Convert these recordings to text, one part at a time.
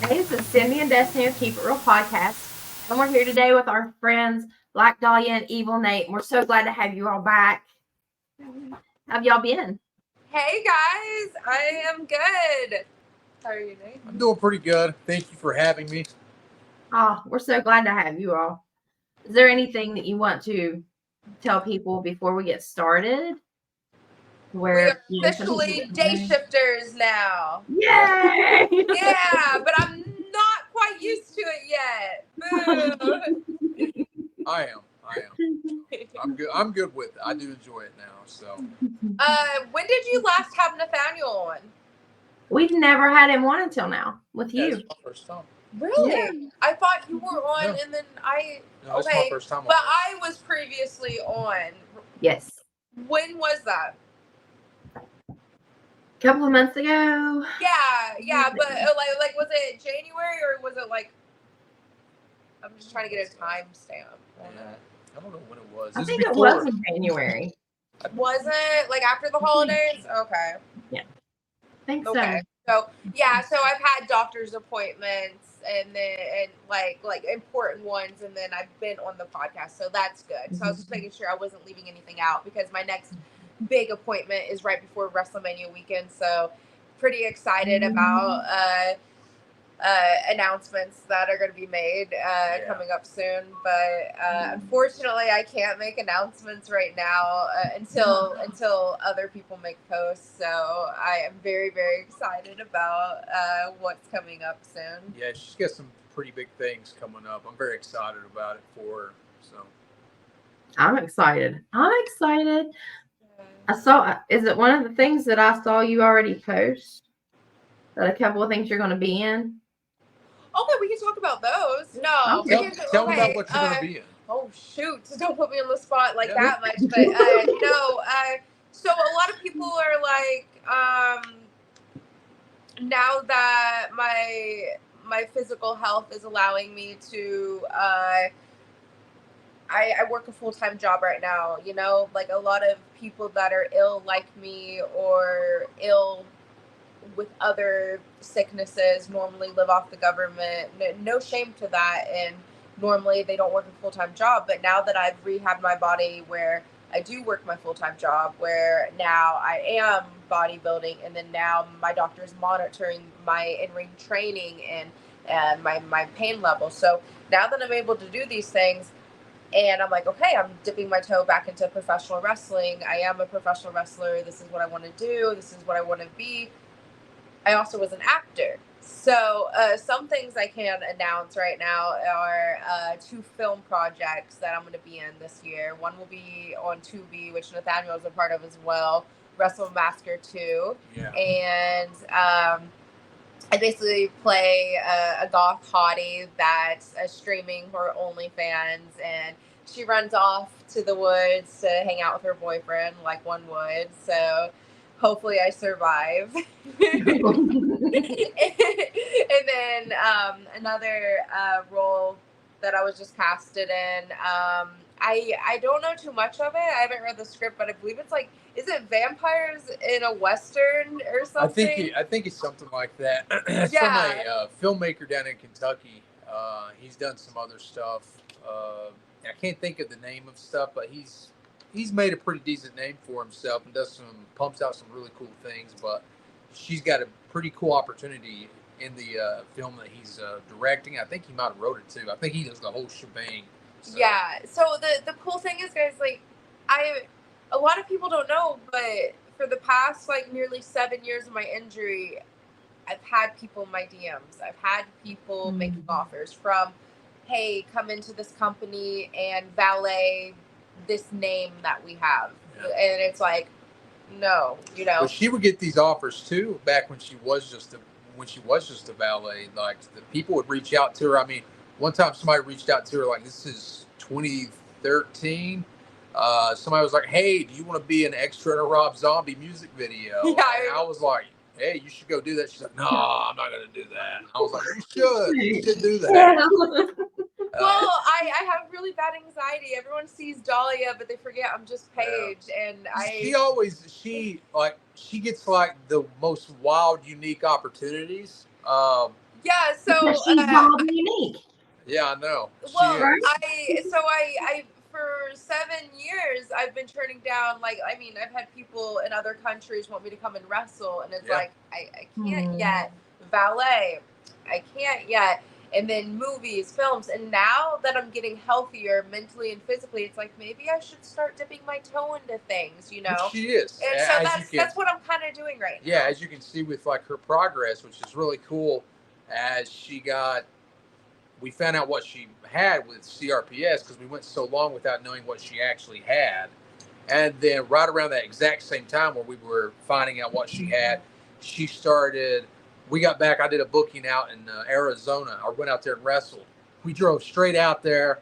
Hey, this is Cindy and Destiny of Keep It Real podcast, and we're here today with our friends Black Dahlia and Evil Nate. And we're so glad to have you all back. How have y'all been? Hey guys, I am good. How are you, Nate? I'm doing pretty good. Thank you for having me. Oh, we're so glad to have you all. Is there anything that you want to tell people before we get started? We are officially day shifters now. Yay! Yeah, but I'm not quite used to it yet. Boo. I am. I'm good with it. I do enjoy it now. So. When did you last have Nathaniel on? We've never had him on until now with you. That's my first time. Really? Yeah. I thought you were on, No. and then I. No, it's my first time. But I was previously on. Yes. When was that? A couple of months ago. Yeah, but like was it January or was it like? I'm just trying to get a timestamp on it. I don't know when it was. I think it was in January. Was it like after the holidays? Okay. Yeah. I think so. Okay. So yeah, so I've had doctor's appointments and like important ones, and then I've been on the podcast, so that's good. So I was just making sure I wasn't leaving anything out because my next big appointment is right before WrestleMania weekend. So pretty excited about announcements that are going to be made coming up soon, but unfortunately I can't make announcements right now until other people make posts. So I am very, very excited about what's coming up soon. Yeah, she's got some pretty big things coming up. I'm very excited about it for her. So I'm excited. I saw, is it one of the things that I saw you already post? That a couple of things you're going to be in? Okay, we can talk about those. No. Okay. Tell me about what you're going to be in. Oh, shoot. Don't put me on the spot like that much. But, no. So a lot of people are like, now that my physical health is allowing me to, I work a full-time job right now, you know, like a lot of people that are ill like me or ill with other sicknesses normally live off the government. No shame to that, and normally they don't work a full-time job, but now that I've rehabbed my body where I do work my full-time job, where now I am bodybuilding, and then now my doctor is monitoring my in-ring training and my pain level. So now that I'm able to do these things, and I'm like, okay, I'm dipping my toe back into professional wrestling. I am a professional wrestler. This is what I want to do. This is what I want to be. I also was an actor. So some things I can announce right now are 2 film projects that I'm going to be in this year. One will be on Tubi, which Nathaniel is a part of as well, Wrestle Masker 2. Yeah. And I basically play a goth hottie that's streaming her OnlyFans, and she runs off to the woods to hang out with her boyfriend like one would. So hopefully I survive. And then another role that I was just casted in. I don't know too much of it. I haven't read the script, but I believe it's like, is it vampires in a Western or something? I think it's something like that. It's from a filmmaker down in Kentucky. He's done some other stuff. I can't think of the name of stuff, but he's made a pretty decent name for himself and pumps out some really cool things. But she's got a pretty cool opportunity in the film that he's directing. I think he might have wrote it too. I think he does the whole shebang. So. Yeah. So the cool thing is, guys, like a lot of people don't know, but for the past like nearly 7 years of my injury, I've had people in my DMs. I've had people making offers from, hey, come into this company and valet this name that we have. Yeah. And it's like, no, you know. But she would get these offers too back when she was just a valet. Like the people would reach out to her. I mean, one time somebody reached out to her, like, this is 2013. Somebody was like, hey, do you want to be an extra in a Rob Zombie music video? Yeah, and I was like, hey, you should go do that. She's like, no, I'm not going to do that. I was like, you should do that. Well, I have really bad anxiety. Everyone sees Dahlia, but they forget I'm just Paige. Yeah. And she gets like the most wild, unique opportunities. Yeah, so Because she's wild and unique. Yeah, I know. Well, She is. I for 7 years I've been turning down, like, I mean, I've had people in other countries want me to come and wrestle, and it's like I can't yet. Ballet, I can't yet. And then movies, films, and now that I'm getting healthier mentally and physically, it's like maybe I should start dipping my toe into things, you know. Which she is. And so that's what I'm kind of doing right now. Yeah, as you can see with like her progress, which is really cool, as we found out what she had with CRPS because we went so long without knowing what she actually had. And then right around that exact same time where we were finding out what she had, she started, we got back, I did a booking out in Arizona. I went out there and wrestled. We drove straight out there.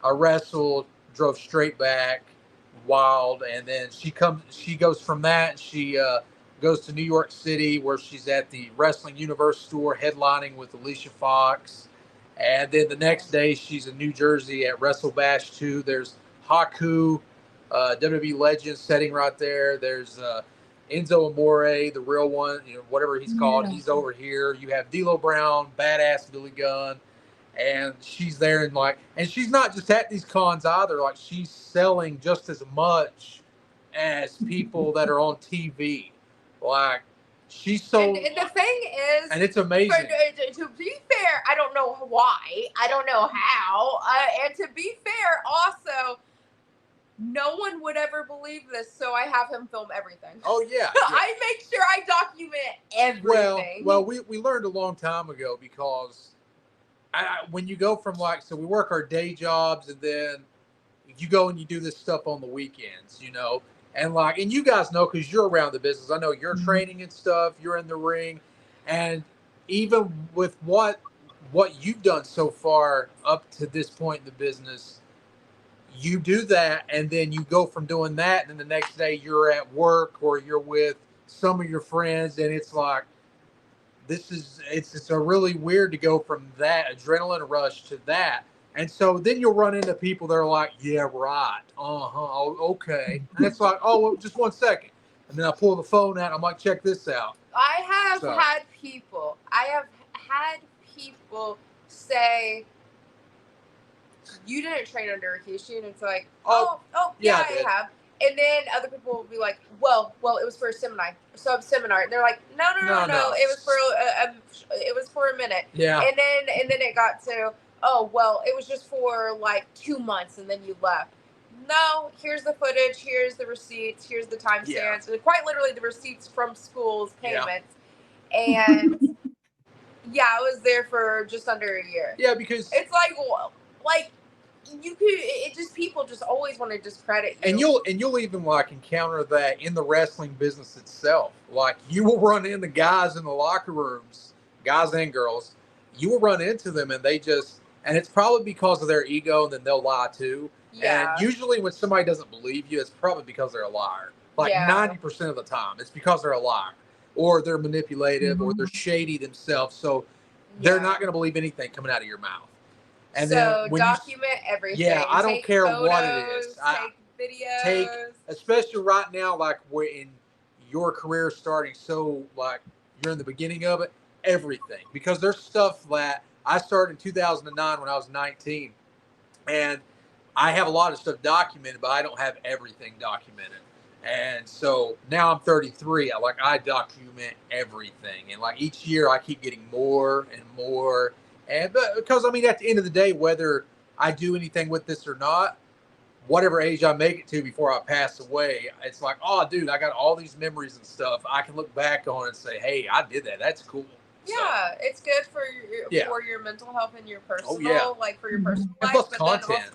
I wrestled, drove straight back, wild. And then she goes from that. She goes to New York City where she's at the Wrestling Universe store headlining with Alicia Fox. And then the next day she's in New Jersey at Wrestle Bash 2. There's Haku, WWE legend setting right there. There's Enzo Amore, the real one, whatever he's called. He's over here. You have D'Lo Brown, badass Billy Gunn, and she's there and she's not just at these cons either. Like she's selling just as much as people that are on TV. Like she's so. And the thing is, and it's amazing. To be fair, I don't know why. I don't know how. And to be fair, also, no one would ever believe this, so I have him film everything. Oh, yeah. I make sure I document everything. Well, we learned a long time ago because when you go from so we work our day jobs and then you go and you do this stuff on the weekends, and you guys know because you're around the business. I know you're training and stuff. You're in the ring, and even with what you've done so far up to this point in the business. You do that, and then you go from doing that, and then the next day you're at work or you're with some of your friends, and it's like it's a really weird to go from that adrenaline rush to that. And so then you'll run into people that are like, yeah, right, oh, okay, and it's like, oh, well, just 1 second, and then I pull the phone out, I'm like, check this out. I have had people say, you didn't train under Rikishi, and it's like, yeah, I have. And then other people will be like, well, it was for a seminar. And they're like, no. It was for a minute. Yeah. And then it got to, it was just for 2 months, and then you left. No, here's the footage, here's the receipts, here's the timestamps, and quite literally the receipts from school's payments. Yeah. And I was there for just under a year. Yeah, because it's people just always want to discredit you. And you'll even encounter that in the wrestling business itself. Like you will run into guys in the locker rooms, guys and girls, you will run into them and and it's probably because of their ego, and then they'll lie too. Yeah. And usually when somebody doesn't believe you, it's probably because they're a liar. 90% of the time, it's because they're a liar, or they're manipulative, or they're shady themselves. So they're not going to believe anything coming out of your mouth. And so then document everything. Yeah, I don't care photos, what it is. Take videos. Especially right now, when your career is starting, so you're in the beginning of it, everything. Because there's stuff that I started in 2009 when I was 19. And I have a lot of stuff documented, but I don't have everything documented. And so now I'm 33. I document everything. And each year I keep getting more and more. And because at the end of the day, whether I do anything with this or not, whatever age I make it to before I pass away, it's like, oh, dude, I got all these memories and stuff I can look back on and say, hey, I did that. That's cool. Yeah, it's good for your mental health and your personal, for your personal life. Plus content.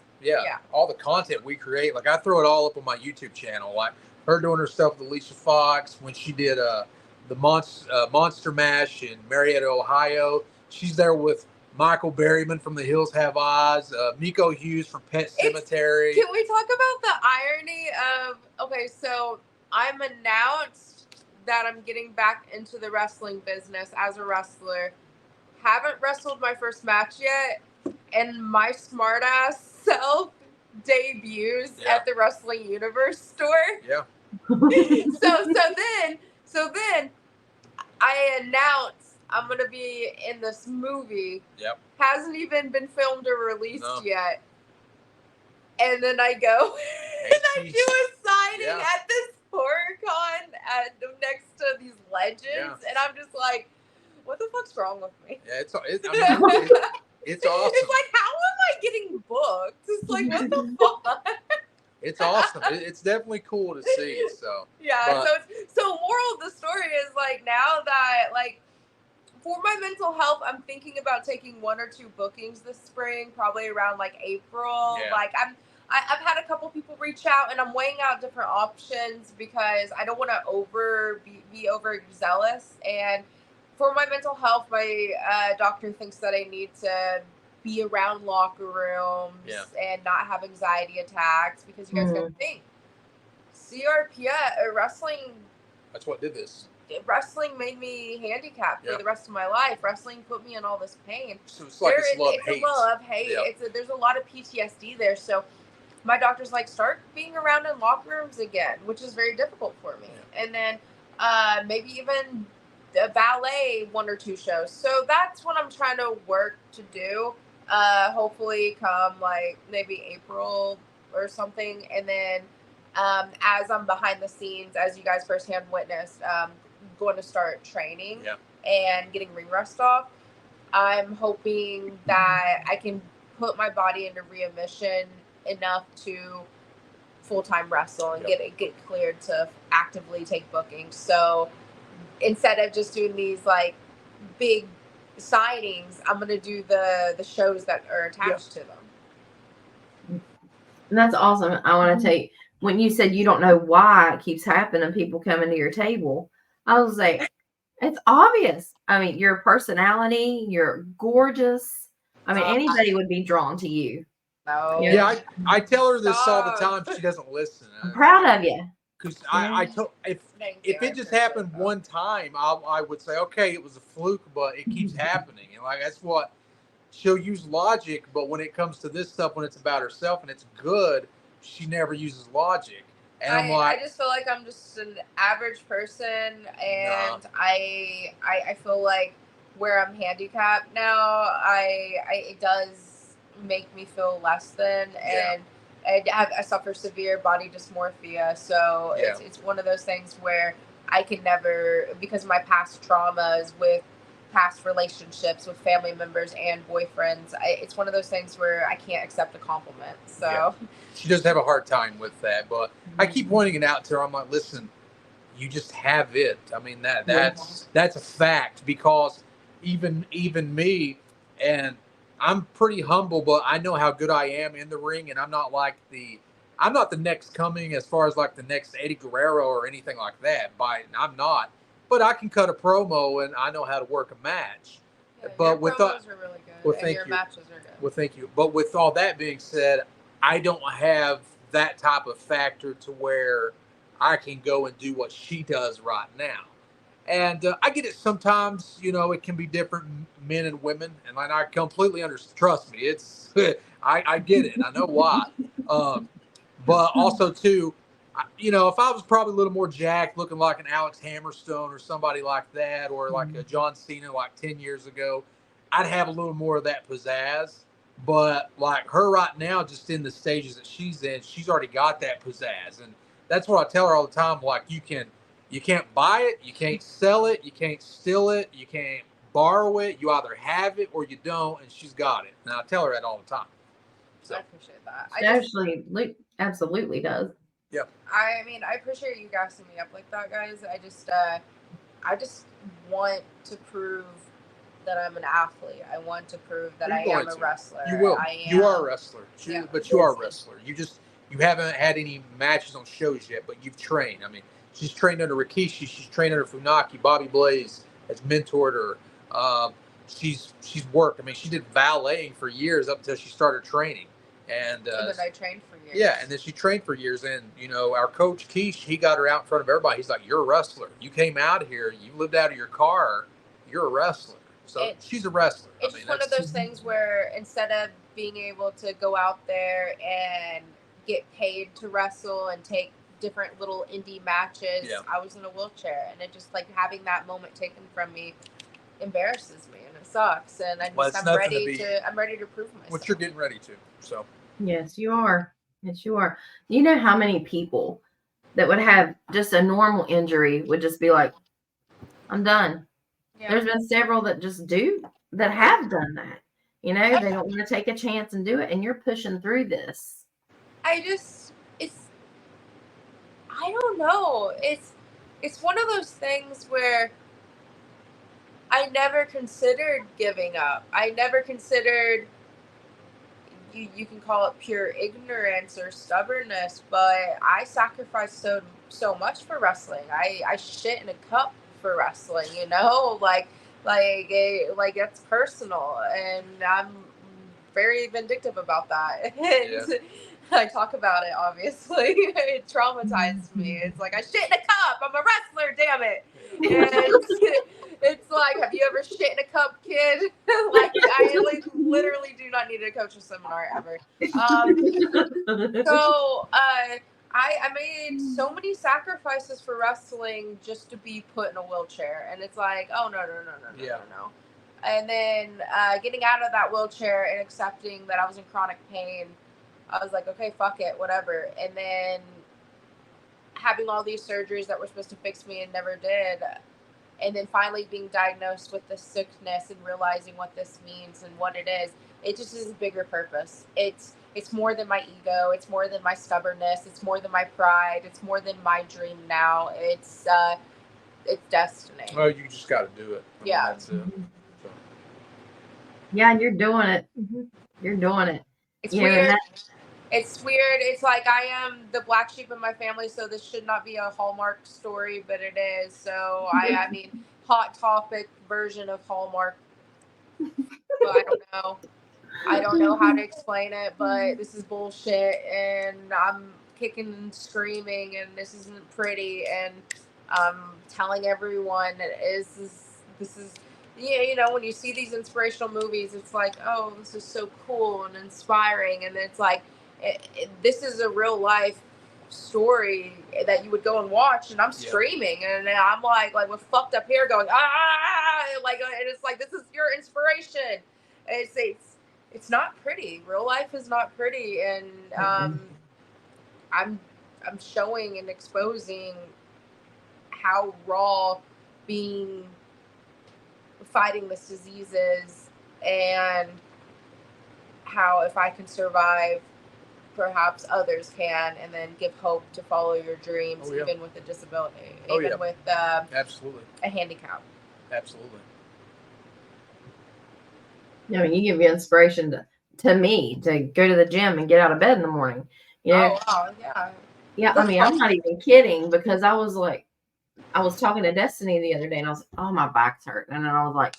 All the content we create. I throw it all up on my YouTube channel. Her doing her stuff with Alicia Fox when she did the Monster Mash in Marietta, Ohio. She's there with Michael Berryman from The Hills Have Eyes, Miko Hughes from Pet Cemetery. Can we talk about the irony of, so I'm announced that I'm getting back into the wrestling business as a wrestler. Haven't wrestled my first match yet, and my smart ass self debuts at the Wrestling Universe store. Yeah. So then I announced I'm gonna be in this movie. Yep. Hasn't even been filmed or released yet. And then I go and I do a signing at this horror con next to these legends, and I'm just like, what the fuck's wrong with me? Yeah, it's awesome. It's like, how am I getting booked? It's like, what the fuck? It's awesome. It's definitely cool to see. So yeah. So moral of the story is like, now that like, for my mental health, I'm thinking about taking 1 or 2 bookings this spring, probably around like April. Yeah. Like I've had a couple people reach out, and I'm weighing out different options because I don't want to be overzealous. And for my mental health, my doctor thinks that I need to be around locker rooms and not have anxiety attacks, because you guys got to think, CRPS wrestling. That's what did this. Wrestling made me handicapped for the rest of my life. Wrestling put me in all this pain. So it's like it's a love-hate. Yep. There's a lot of PTSD there. So my doctor's like, start being around in locker rooms again, which is very difficult for me. Yeah. And then maybe even the ballet 1 or 2 shows. So that's what I'm trying to work to do. Hopefully come like maybe April or something. And then as I'm behind the scenes, as you guys firsthand witnessed, going to start training and getting ring rust off. I'm hoping that I can put my body into remission enough to full-time wrestle and get cleared to actively take bookings. So instead of just doing these like big signings, I'm going to do the shows that are attached to them. And that's awesome. I want to tell you, when you said you don't know why it keeps happening, people coming to your table, I was like, it's obvious. I mean, your personality, you're gorgeous. I mean, anybody would be drawn to you. No. Yeah, I tell her this all the time. She doesn't listen. I'm proud of you. Because I told, if it just happened one time, I would say, okay, it was a fluke, but it keeps happening. And like, that's what she'll use logic. But when it comes to this stuff, when it's about herself and it's good, she never uses logic. And I'm like, I just feel like I'm just an average person, and I feel like where I'm handicapped now, it does make me feel less than, and I suffer severe body dysmorphia. So it's one of those things where I can never, because of my past traumas with past relationships with family members and boyfriends, it's one of those things where I can't accept a compliment. So she does have a hard time with that, but I keep pointing it out to her. I'm like, listen, you just have it. I mean, that's a fact, because even me, and I'm pretty humble, but I know how good I am in the ring, and I'm not the next coming as far as like the next Eddie Guerrero or anything like that. I'm not. But I can cut a promo, and I know how to work a match. Yeah, but your with promos are really good, well, and your matches are good. Well, thank you. But with all that being said, I don't have that type of factor to where I can go and do what she does right now. And I get it sometimes, it can be different men and women. And I completely understand. Trust me, it's I get it. I know why. But also, too, if I was probably a little more jacked, looking like an Alex Hammerstone or somebody like that, or like a John Cena like 10 years ago, I'd have a little more of that pizzazz. But like her right now, just in the stages that she's in, she's already got that pizzazz. And that's what I tell her all the time. Like, you can't buy it, you can't sell it, you can't steal it, you can't borrow it. You either have it or you don't, and she's got it. And I tell her that all the time. So I appreciate that. She absolutely does. Yep. I mean, I appreciate you gassing me up like that, guys. I just want to prove that I'm an athlete. I want to prove that I am a wrestler. You will. You are a wrestler. But you are a wrestler. You haven't had any matches on shows yet, but you've trained. I mean, she's trained under Rikishi. She's trained under Funaki. Bobby Blaze has mentored her. She's worked. I mean, she did valeting for years up until she started training. And then I trained for years. Yeah, and then she trained for years. And, our coach, Keish, he got her out in front of everybody. He's like, you're a wrestler. You came out of here. You lived out of your car. You're a wrestler. So she's a wrestler. It's just one of those things where instead of being able to go out there and get paid to wrestle and take different little indie matches, I was in a wheelchair. And it just, like, having that moment taken from me embarrasses me and it sucks. And I'm ready to prove myself. What you're getting ready to. So. Yes, you are. Yes, you are. You know how many people that would have just a normal injury would just be like, I'm done. Yeah. There's been several that have done that. You know, they don't want to take a chance and do it, and you're pushing through this. I don't know. It's one of those things where I never considered giving up. I never considered, you can call it pure ignorance or stubbornness, but I sacrificed so much for wrestling. I shit in a cup for wrestling, you know, like that's personal, and I'm very vindictive about that. And I talk about it, obviously. It traumatized me. It's like, I shit in a cup. I'm a wrestler, damn it. And it's like, have you ever shit in a cup, kid? Like, I literally do not need a coaching seminar ever. So I made so many sacrifices for wrestling just to be put in a wheelchair. And it's like, oh, no. And then getting out of that wheelchair and accepting that I was in chronic pain, I was like, okay, fuck it, whatever. And then having all these surgeries that were supposed to fix me and never did. And then finally being diagnosed with this sickness and realizing what this means and what it is. It just is a bigger purpose. It's more than my ego. It's more than my stubbornness. It's more than my pride. It's more than my dream now. It's destiny. Well, you just got to do it. Yeah. That's it. So. Yeah, and you're doing it. You're doing it. It's weird. It's weird. It's like I am the black sheep in my family, so this should not be a Hallmark story, but it is. So I mean, Hot Topic version of Hallmark. But I don't know how to explain it, but this is bullshit, and I'm kicking and screaming, and this isn't pretty, and I'm telling everyone this is. Yeah, you know, when you see these inspirational movies, it's like, oh, this is so cool and inspiring, and it's like, this is a real life story that you would go and watch, and I'm screaming, and I'm like with fucked up hair going, like, and it's like, this is your inspiration. It's not pretty. Real life is not pretty, and I'm showing and exposing how raw fighting this disease is, and how if I can survive, perhaps others can, and then give hope to follow your dreams, even with a disability, with absolutely a handicap. Absolutely. I mean, you give me inspiration to me to go to the gym and get out of bed in the morning. You know? Oh, wow, yeah. Yeah, I mean, I'm not even kidding, because I was talking to Destiny the other day, and I was like, oh, my back's hurt. And then I was like,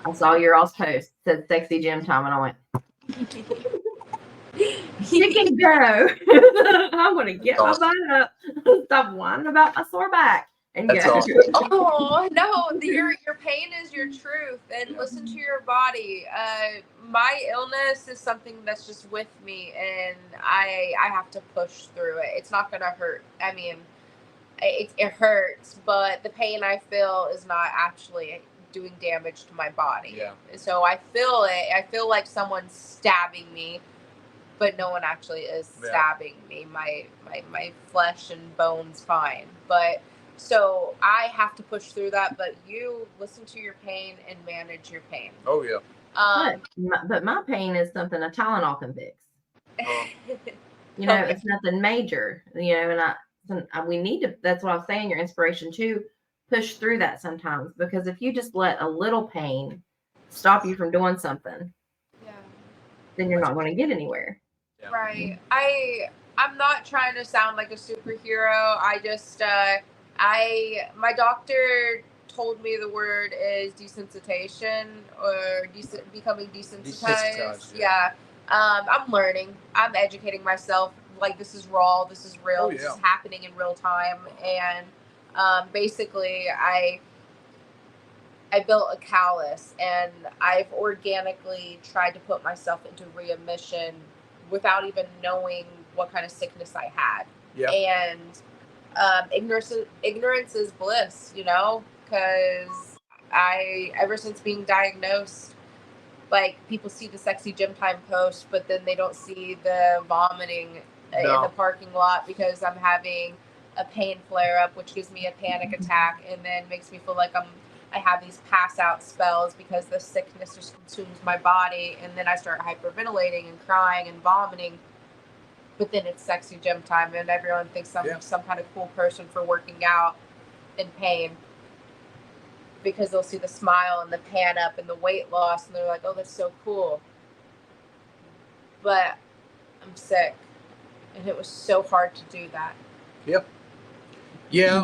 I saw your all's post, said sexy gym time, and I went, you can go. I'm going to get my butt up, stop whining about my sore back, and That's go. Awesome. Oh, no, your pain is your truth, and listen to your body. My illness is something that's just with me, and I have to push through it. It's not going to hurt. I mean, it hurts, but the pain I feel is not actually doing damage to my body. Yeah. So I feel it. I feel like someone's stabbing me, but no one actually is stabbing me. My flesh and bones fine. But so I have to push through that, but you listen to your pain and manage your pain. Oh, yeah. But my pain is something a Tylenol can fix. You know, it's nothing major, you know, and we need to, that's what I was saying, your inspiration to push through that sometimes, because if you just let a little pain stop you from doing something, then you're not going to get anywhere. Yeah. Right. I'm not trying to sound like a superhero. I just, my doctor told me the word is desensitization, or becoming desensitized. Yeah. I'm learning. I'm educating myself. Like, this is raw. This is real. Oh, yeah. This is happening in real time. And basically, I built a callus, and I've organically tried to put myself into readmission without even knowing what kind of sickness I had. Yeah. And ignorance is bliss, you know, because Ever since being diagnosed, like, people see the sexy gym time post, but then they don't see the vomiting in the parking lot because I'm having a pain flare up, which gives me a panic attack, and then makes me feel like I have these pass out spells because the sickness just consumes my body, and then I start hyperventilating and crying and vomiting. But then it's sexy gym time, and everyone thinks I'm some kind of cool person for working out in pain, because they'll see the smile and the pan up and the weight loss, and they're like, oh, that's so cool. But I'm sick, and it was so hard to do that. Yep. Yeah,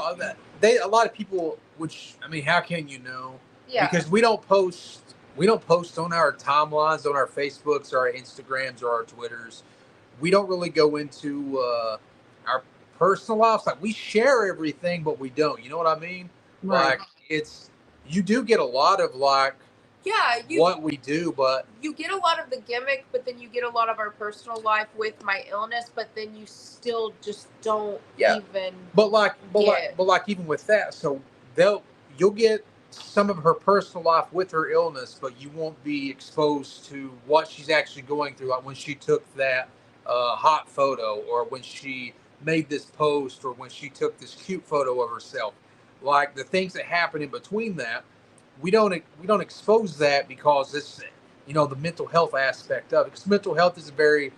a lot of people, which, I mean, how can you know? Yeah. Because we don't post on our timelines, on our Facebooks or our Instagrams or our Twitters. We don't really go into our personal lives. Like, we share everything, but we don't. You know what I mean? Right. Like, you do get a lot of, like, what we do, but you get a lot of the gimmick, but then you get a lot of our personal life with my illness, but then you still just don't even but even with that, so you'll get some of her personal life with her illness, but you won't be exposed to what she's actually going through, like when she took that hot photo, or when she made this post, or when she took this cute photo of herself. Like, the things that happen in between that, we don't expose that, because it's, the mental health aspect of it. Because mental health is a very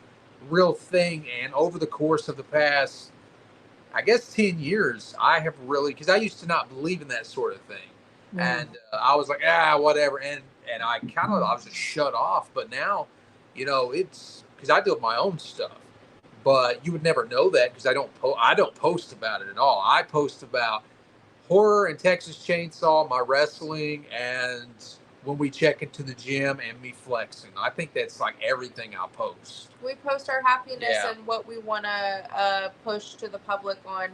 real thing, and over the course of the past, I guess, 10 years, I have really, because I used to not believe in that sort of thing, and I was like, whatever, and I was just shut off. But now, it's because I do my own stuff, but you would never know that, because I don't post about it at all. I post about horror and Texas Chainsaw, my wrestling, and when we check into the gym, and me flexing. I think that's like everything I post. We post our happiness and what we want to push to the public on.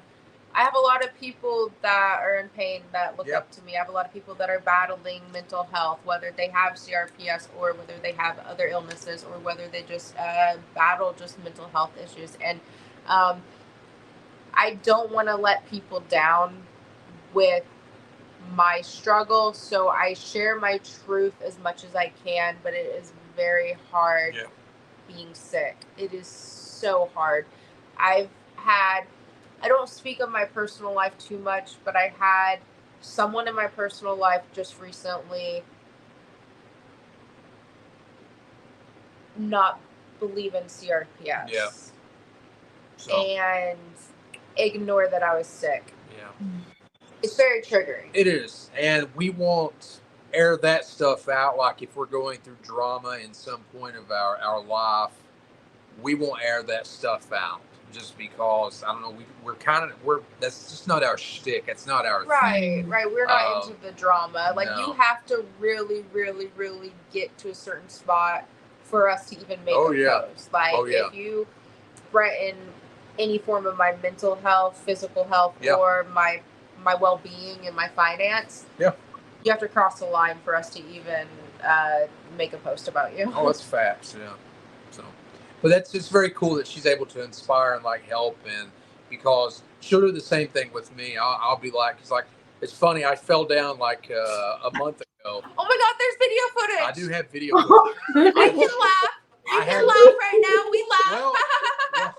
I have a lot of people that are in pain that look up to me. I have a lot of people that are battling mental health, whether they have CRPS or whether they have other illnesses, or whether they just battle just mental health issues. And I don't want to let people down with my struggle, so I share my truth as much as I can, but it is very hard being sick. It is so hard. I don't speak of my personal life too much, but I had someone in my personal life just recently not believe in CRPS and ignore that I was sick. It's very triggering. It is. And we won't air that stuff out. Like, if we're going through drama in some point of our life, we won't air that stuff out, just because, I don't know, we're that's just not our shtick. It's not our thing. Right. We're not into the drama. Like, you have to really, really, really get to a certain spot for us to even make a post. Like, if you threaten any form of my mental health, physical health, or my well-being and my finance, you have to cross the line for us to even make a post about you. Oh, that's facts. So, but it's very cool that she's able to inspire and, like, help, and because she'll do the same thing with me. I'll be like, it's funny, I fell down like a month ago. Oh my God, there's video footage. I do have video footage. I can laugh. You can laugh right now. We laugh.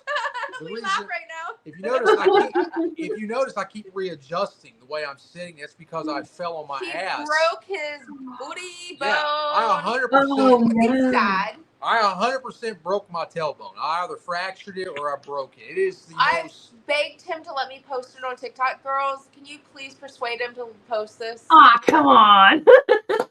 We laugh right now. If you notice, I keep readjusting the way I'm sitting. That's because I fell on my ass. He broke his booty bone. I 100%. It's sad. I 100% broke my tailbone. I either fractured it or I broke it. It is the I most. Begged him to let me post it on TikTok. Girls, can you please persuade him to post this? Oh, come on.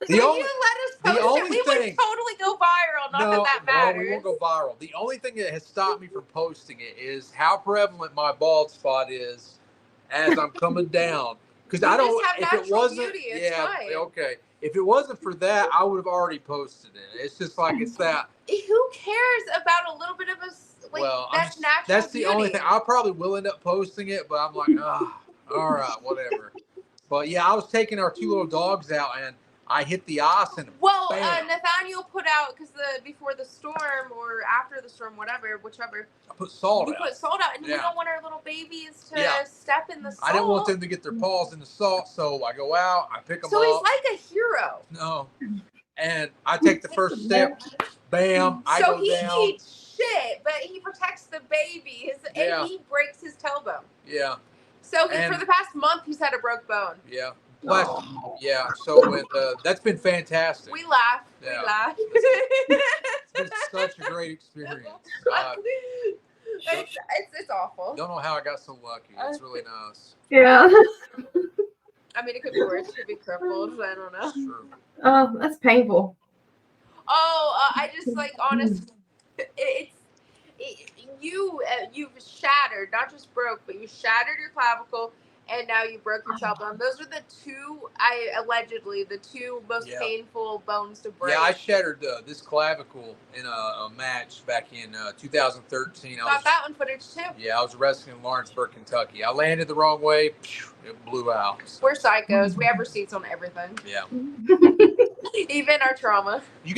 You let us post it. We would totally go viral. Not that matters. No, we won't go viral. The only thing that has stopped me from posting it is how prevalent my bald spot is as I'm coming down. Because I don't. If it wasn't, okay. If it wasn't for that, I would have already posted it. It's just like, it's that. Who cares about a little bit of a that's natural? That's the only thing. I probably will end up posting it, but I'm like, all right, whatever. But yeah, I was taking our two little dogs out, and I hit the ice and bam. Nathaniel put out before the storm or after the storm, whichever. I put salt out. We put salt out, and we don't want our little babies to step in the salt. I didn't want them to get their paws in the salt, so I go out, I pick them up. So he's like a hero. No, and I take the first step. Bam! I go down. So he eats shit, but he protects the babies, and he breaks his tailbone. Yeah. So for the past month, he's had a broke bone. Yeah. So that's been fantastic. We laugh. It's been such a great experience. It's awful. Don't know how I got so lucky. It's really nice. Yeah. I mean, it could be worse. It could be crippled. I don't know. True. Oh, that's painful. Oh, I just honestly, you've shattered, not just broke, but you shattered your clavicle, and now you broke your tailbone. Those are the two most painful bones to break. Yeah, I shattered this clavicle in a match back in 2013. Got that one footage too. Yeah, I was wrestling in Lawrenceburg, Kentucky. I landed the wrong way. It blew out. So. We're psychos. We have receipts on everything. Yeah. Even our trauma. Do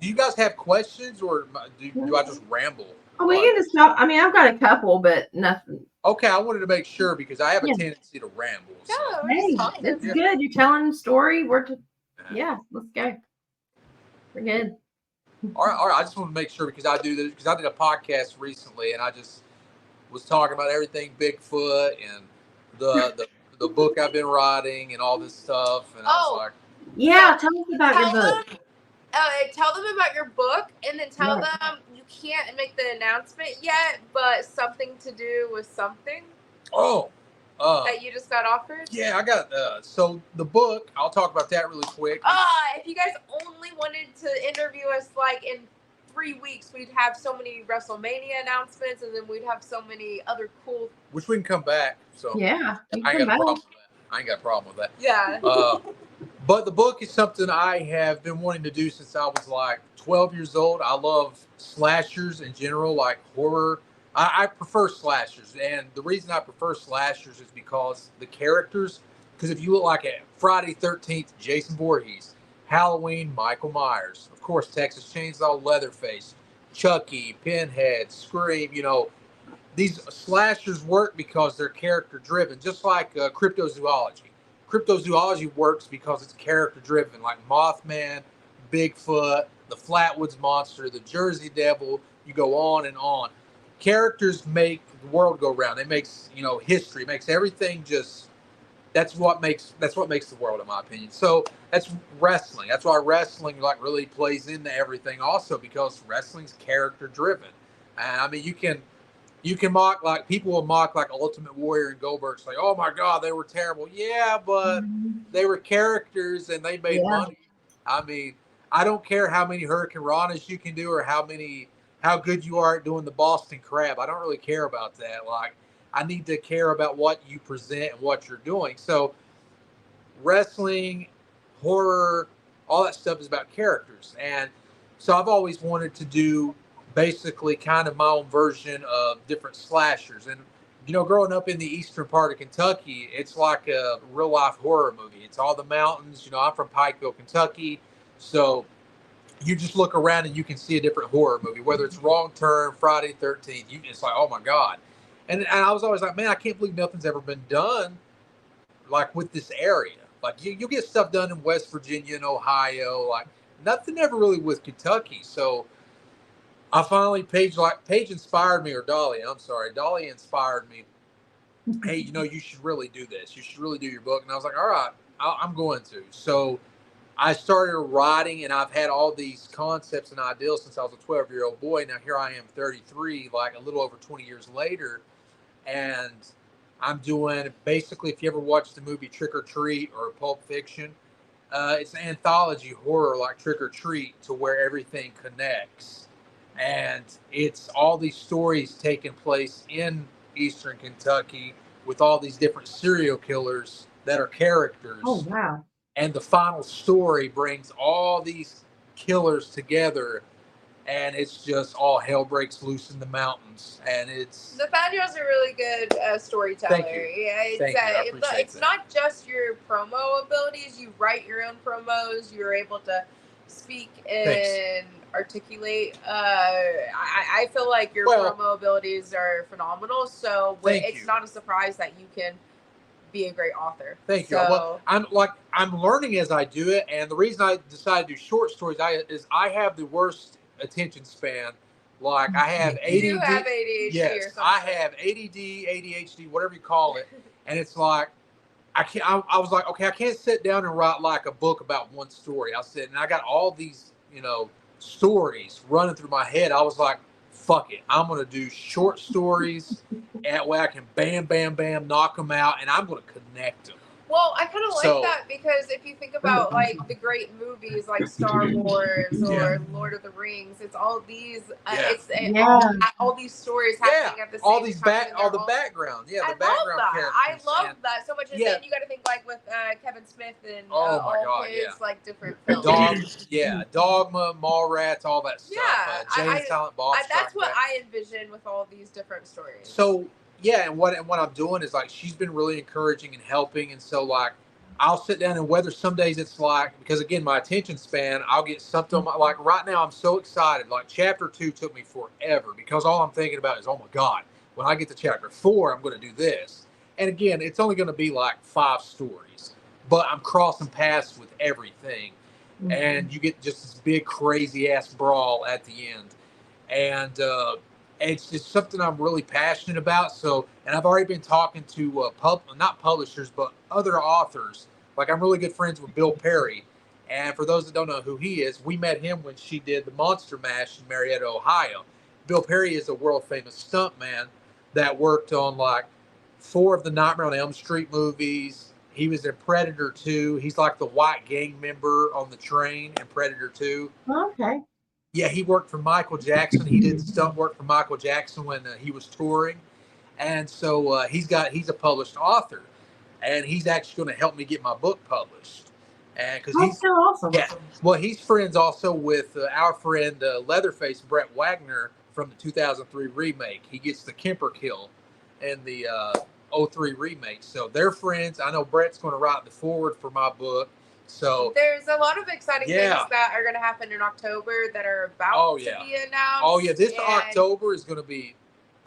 you guys have questions, or do I just ramble? Oh, we can just talk. I mean, I've got a couple, but nothing. Okay, I wanted to make sure because I have a tendency to ramble. So. Hey, it's good. You're telling a story. Let's go. We're good. All right. I just want to make sure because I do this because I did a podcast recently and I just was talking about everything Bigfoot and the book I've been writing and all this stuff, and I was like, yeah, tell us about your book. Tell them about your book, and then tell them you can't make the announcement yet, but something to do with something. That you just got offered. Yeah, I got. So the book, I'll talk about that really quick. If you guys only wanted to interview us in 3 weeks, we'd have so many WrestleMania announcements, and then we'd have so many other cool. Which we can come back. So yeah, I ain't got a problem with that. I ain't got a problem with that. Yeah. But the book is something I have been wanting to do since I was 12 years old. I love slashers in general, like horror. I prefer slashers. And the reason I prefer slashers is because the characters, because if you look like a Friday 13th, Jason Voorhees, Halloween, Michael Myers, of course, Texas Chainsaw, Leatherface, Chucky, Pinhead, Scream, these slashers work because they're character driven, just like cryptozoology. Cryptozoology works because it's character driven, like Mothman, Bigfoot, the Flatwoods Monster, the Jersey Devil. You go on and on. Characters make the world go round. It makes history. It makes everything just. That's what makes the world, in my opinion. So that's wrestling. That's why wrestling really plays into everything. Also because wrestling's character driven. And I mean you can mock people will mock Ultimate Warrior and Goldberg, say, "Oh my God, they were terrible." Yeah, but they were characters and they made money. I mean, I don't care how many Hurricane Ranas you can do or how good you are at doing the Boston Crab. I don't really care about that. I need to care about what you present and what you're doing. So wrestling, horror, all that stuff is about characters. And so I've always wanted to do basically kind of my own version of different slashers. And, growing up in the eastern part of Kentucky, it's like a real life horror movie. It's all the mountains. I'm from Pikeville, Kentucky. So you just look around and you can see a different horror movie, whether it's Wrong Turn, Friday 13th. It's like, oh my God. And I was always like, man, I can't believe nothing's ever been done with this area. You'll get stuff done in West Virginia and Ohio, nothing ever really with Kentucky. So I finally, Paige inspired me, or Dahlia, I'm sorry. Dahlia inspired me. Hey, you should really do this. You should really do your book. And I was like, all right, I'm going to. So I started writing, and I've had all these concepts and ideals since I was a 12-year-old boy. Now here I am, 33, a little over 20 years later. And I'm doing, basically, if you ever watched the movie Trick or Treat or Pulp Fiction, it's an anthology horror like Trick or Treat, to where everything connects. And it's all these stories taking place in eastern Kentucky with all these different serial killers that are characters. Oh, wow. And the final story brings all these killers together and it's just all hell breaks loose in the mountains, and it's Nathaniel's a really good storyteller. Thank you. Yeah, it's, Thank you. I appreciate it's that. not just your promo abilities. You write your own promos. You're able to speak and articulate. I feel like your promo abilities are phenomenal. So it's not a surprise that you can be a great author. Thank you. Well, I'm learning as I do it, and the reason I decided to do short stories is I have the worst attention span. Like I have ADD. You do have ADHD yes, or something. I have ADD, ADHD, whatever you call it, and it's like I can't. I was like, okay, I can't sit down and write like a book about one story. I said, and I got all these, stories running through my head. I was like, fuck it, I'm gonna do short stories. That way I can bam, bam, bam, knock them out, and I'm going to connect them. Well, I kind of like that because if you think about like the great movies like Star Wars or Lord of the Rings, it's all these, all these stories happening at the same time. All the background, the background characters. I love that so much. And then you got to think like with Kevin Smith and all his like different films. Dogma, Mallrats, all that stuff. Jay Silent Bob. That's what I envision with all these different stories. So. Yeah, and what I'm doing is like she's been really encouraging and helping, and so like I'll sit down and whether some days it's like because again my attention span I'll get something like right now I'm so excited like chapter 2 took me forever because all I'm thinking about is oh my god when I get to chapter 4 I'm going to do this, and again it's only going to be like 5 stories, but I'm crossing paths with everything, and you get just this big crazy ass brawl at the end, and it's just something I'm really passionate about. So, and I've already been talking to not publishers, but other authors. Like I'm really good friends with Bill Perry. And for those that don't know who he is, we met him when she did the Monster Mash in Marietta, Ohio. Bill Perry is a world famous stuntman that worked on like 4 of the Nightmare on Elm Street movies. He was in Predator 2. He's like the white gang member on the train in Predator 2. Okay. Yeah, he worked for Michael Jackson. He did stunt work for Michael Jackson when he was touring, and so he's a published author, and he's actually going to help me get my book published. And because he's so awesome. Yeah, well, he's friends also with our friend Leatherface Brett Wagner from the 2003 remake. He gets the Kemper kill in the 03 remake, so they're friends. I know Brett's going to write the foreword for my book. So there's a lot of exciting things that are going to happen in October that are about to be announced. Oh yeah, this October is going to be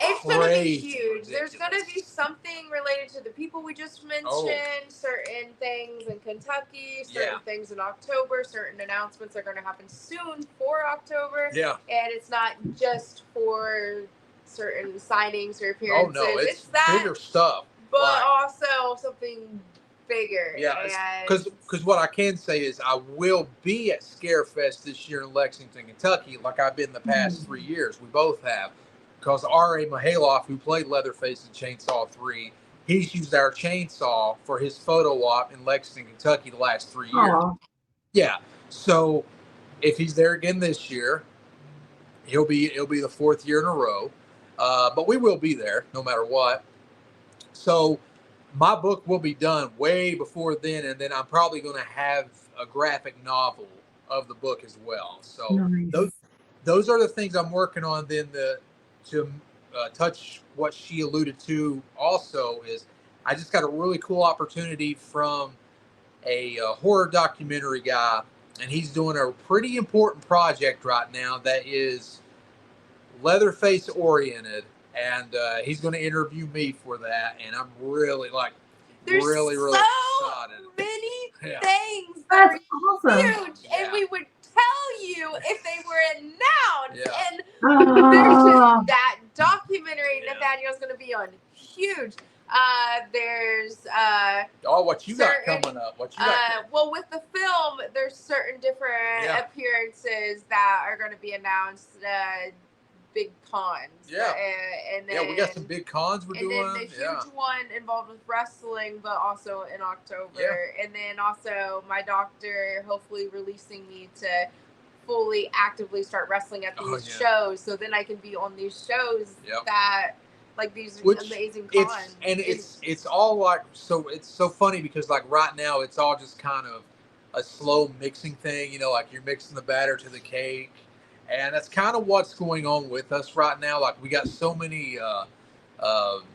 going to be huge. Ridiculous. There's going to be something related to the people we just mentioned, certain things in Kentucky, certain things in October, certain announcements are going to happen soon for October. Yeah. And it's not just for certain signings or appearances. Oh no, it's that bigger stuff. But also something bigger. Yeah, because what I can say is I will be at Scarefest this year in Lexington, Kentucky, like I've been the past 3 years. We both have, because R.A. Mihailoff, who played Leatherface in Chainsaw 3, he's used our chainsaw for his photo op in Lexington, Kentucky the last 3 years. Aww. Yeah, so if he's there again this year, it'll be the 4th year in a row, but we will be there no matter what. So my book will be done way before then, and then I'm probably going to have a graphic novel of the book as well. So those are the things I'm working on. Then to touch what she alluded to also is I just got a really cool opportunity from a horror documentary guy, and he's doing a pretty important project right now that is Leatherface oriented. And he's going to interview me for that, and I'm really really excited. Many things that are huge, and we would tell you if they were announced. And there's just that documentary Nathaniel's going to be on. Huge. There's what you got coming up? What you got? Well, with the film, there's certain different appearances that are going to be announced. Big cons. And then, we got some big cons we're doing. And then the huge one involved with wrestling, but also in October. And then also my doctor hopefully releasing me to fully actively start wrestling at these shows. So then I can be on these shows that like these amazing cons. It's all like, so it's so funny because like right now it's all just kind of a slow mixing thing, like you're mixing the batter to the cake. And that's kind of what's going on with us right now. Like we got so many,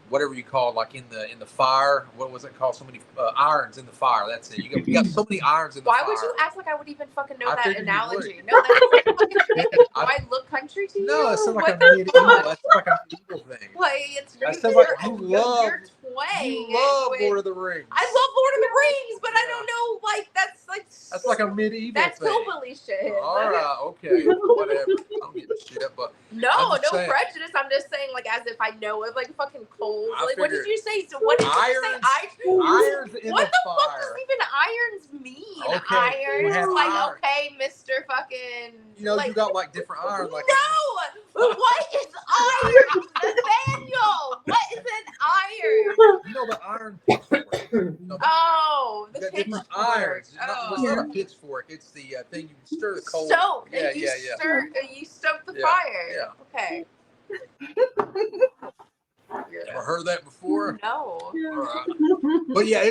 whatever you call it, like in the fire. What was it called? So many irons in the fire. That's it. We got so many irons in the fire. Why would you act like I would even fucking know that figured you analogy? would. No, that's like fucking do I look country to you? No, it sounds like What a the medieval. fuck? That's like a medieval thing. Like it's That you're, sounds like you're you love with- Lord of the Rings. I love Lord of the Rings, but I don't know. Like that's like a medieval. that's thing. hillbilly shit. All right, okay, whatever. I don't give a shit, but No, I'm just no saying. prejudice. I'm just saying, like, as if I know it, like, fucking cold. I Like, what did figured you say? So, what did you irons- say? irons in What the the fuck fire. does even irons mean? Okay, we Irons, have like, irons. okay, Mr. Fucking. You know, like, you got like different irons. Like no, what is iron, Nathaniel? What is an iron? you know the iron pitchfork. You know, Oh, you the got different pitchfork. irons. It's not a pitchfork. It's the thing you stir the coal. Stoke. Yeah, you yeah. You stoke the Yeah, fire. yeah. Okay. Ever heard that before? No. All right. But yeah,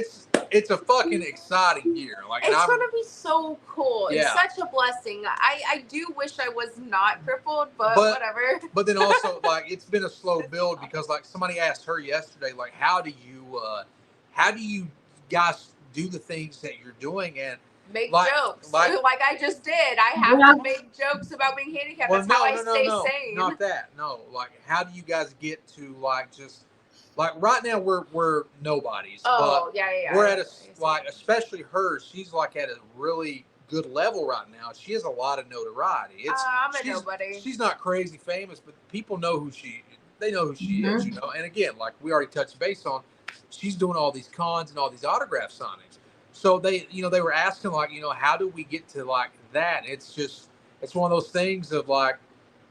it's a fucking exciting year. Like, It's gonna be so cool. Yeah. It's such a blessing. I do wish I was not crippled, but whatever. But then also, like, it's been a slow build because, like, somebody asked her yesterday, like, how do you guys do the things that you're doing? And Make like, jokes like I just did. I have to make jokes about being handicapped. well, That's how I stay sane. not that. No, like, how do you guys get to like just like right now we're nobodies. Oh, but yeah. we're at a like especially her. She's like at a really good level right now. She has a lot of notoriety. I'm a nobody. She's not crazy famous, but people know who she. They know who she is, you know. And again, like we already touched base on, she's doing all these cons and all these autograph signings. So they were asking like, how do we get to like that? It's one of those things of like,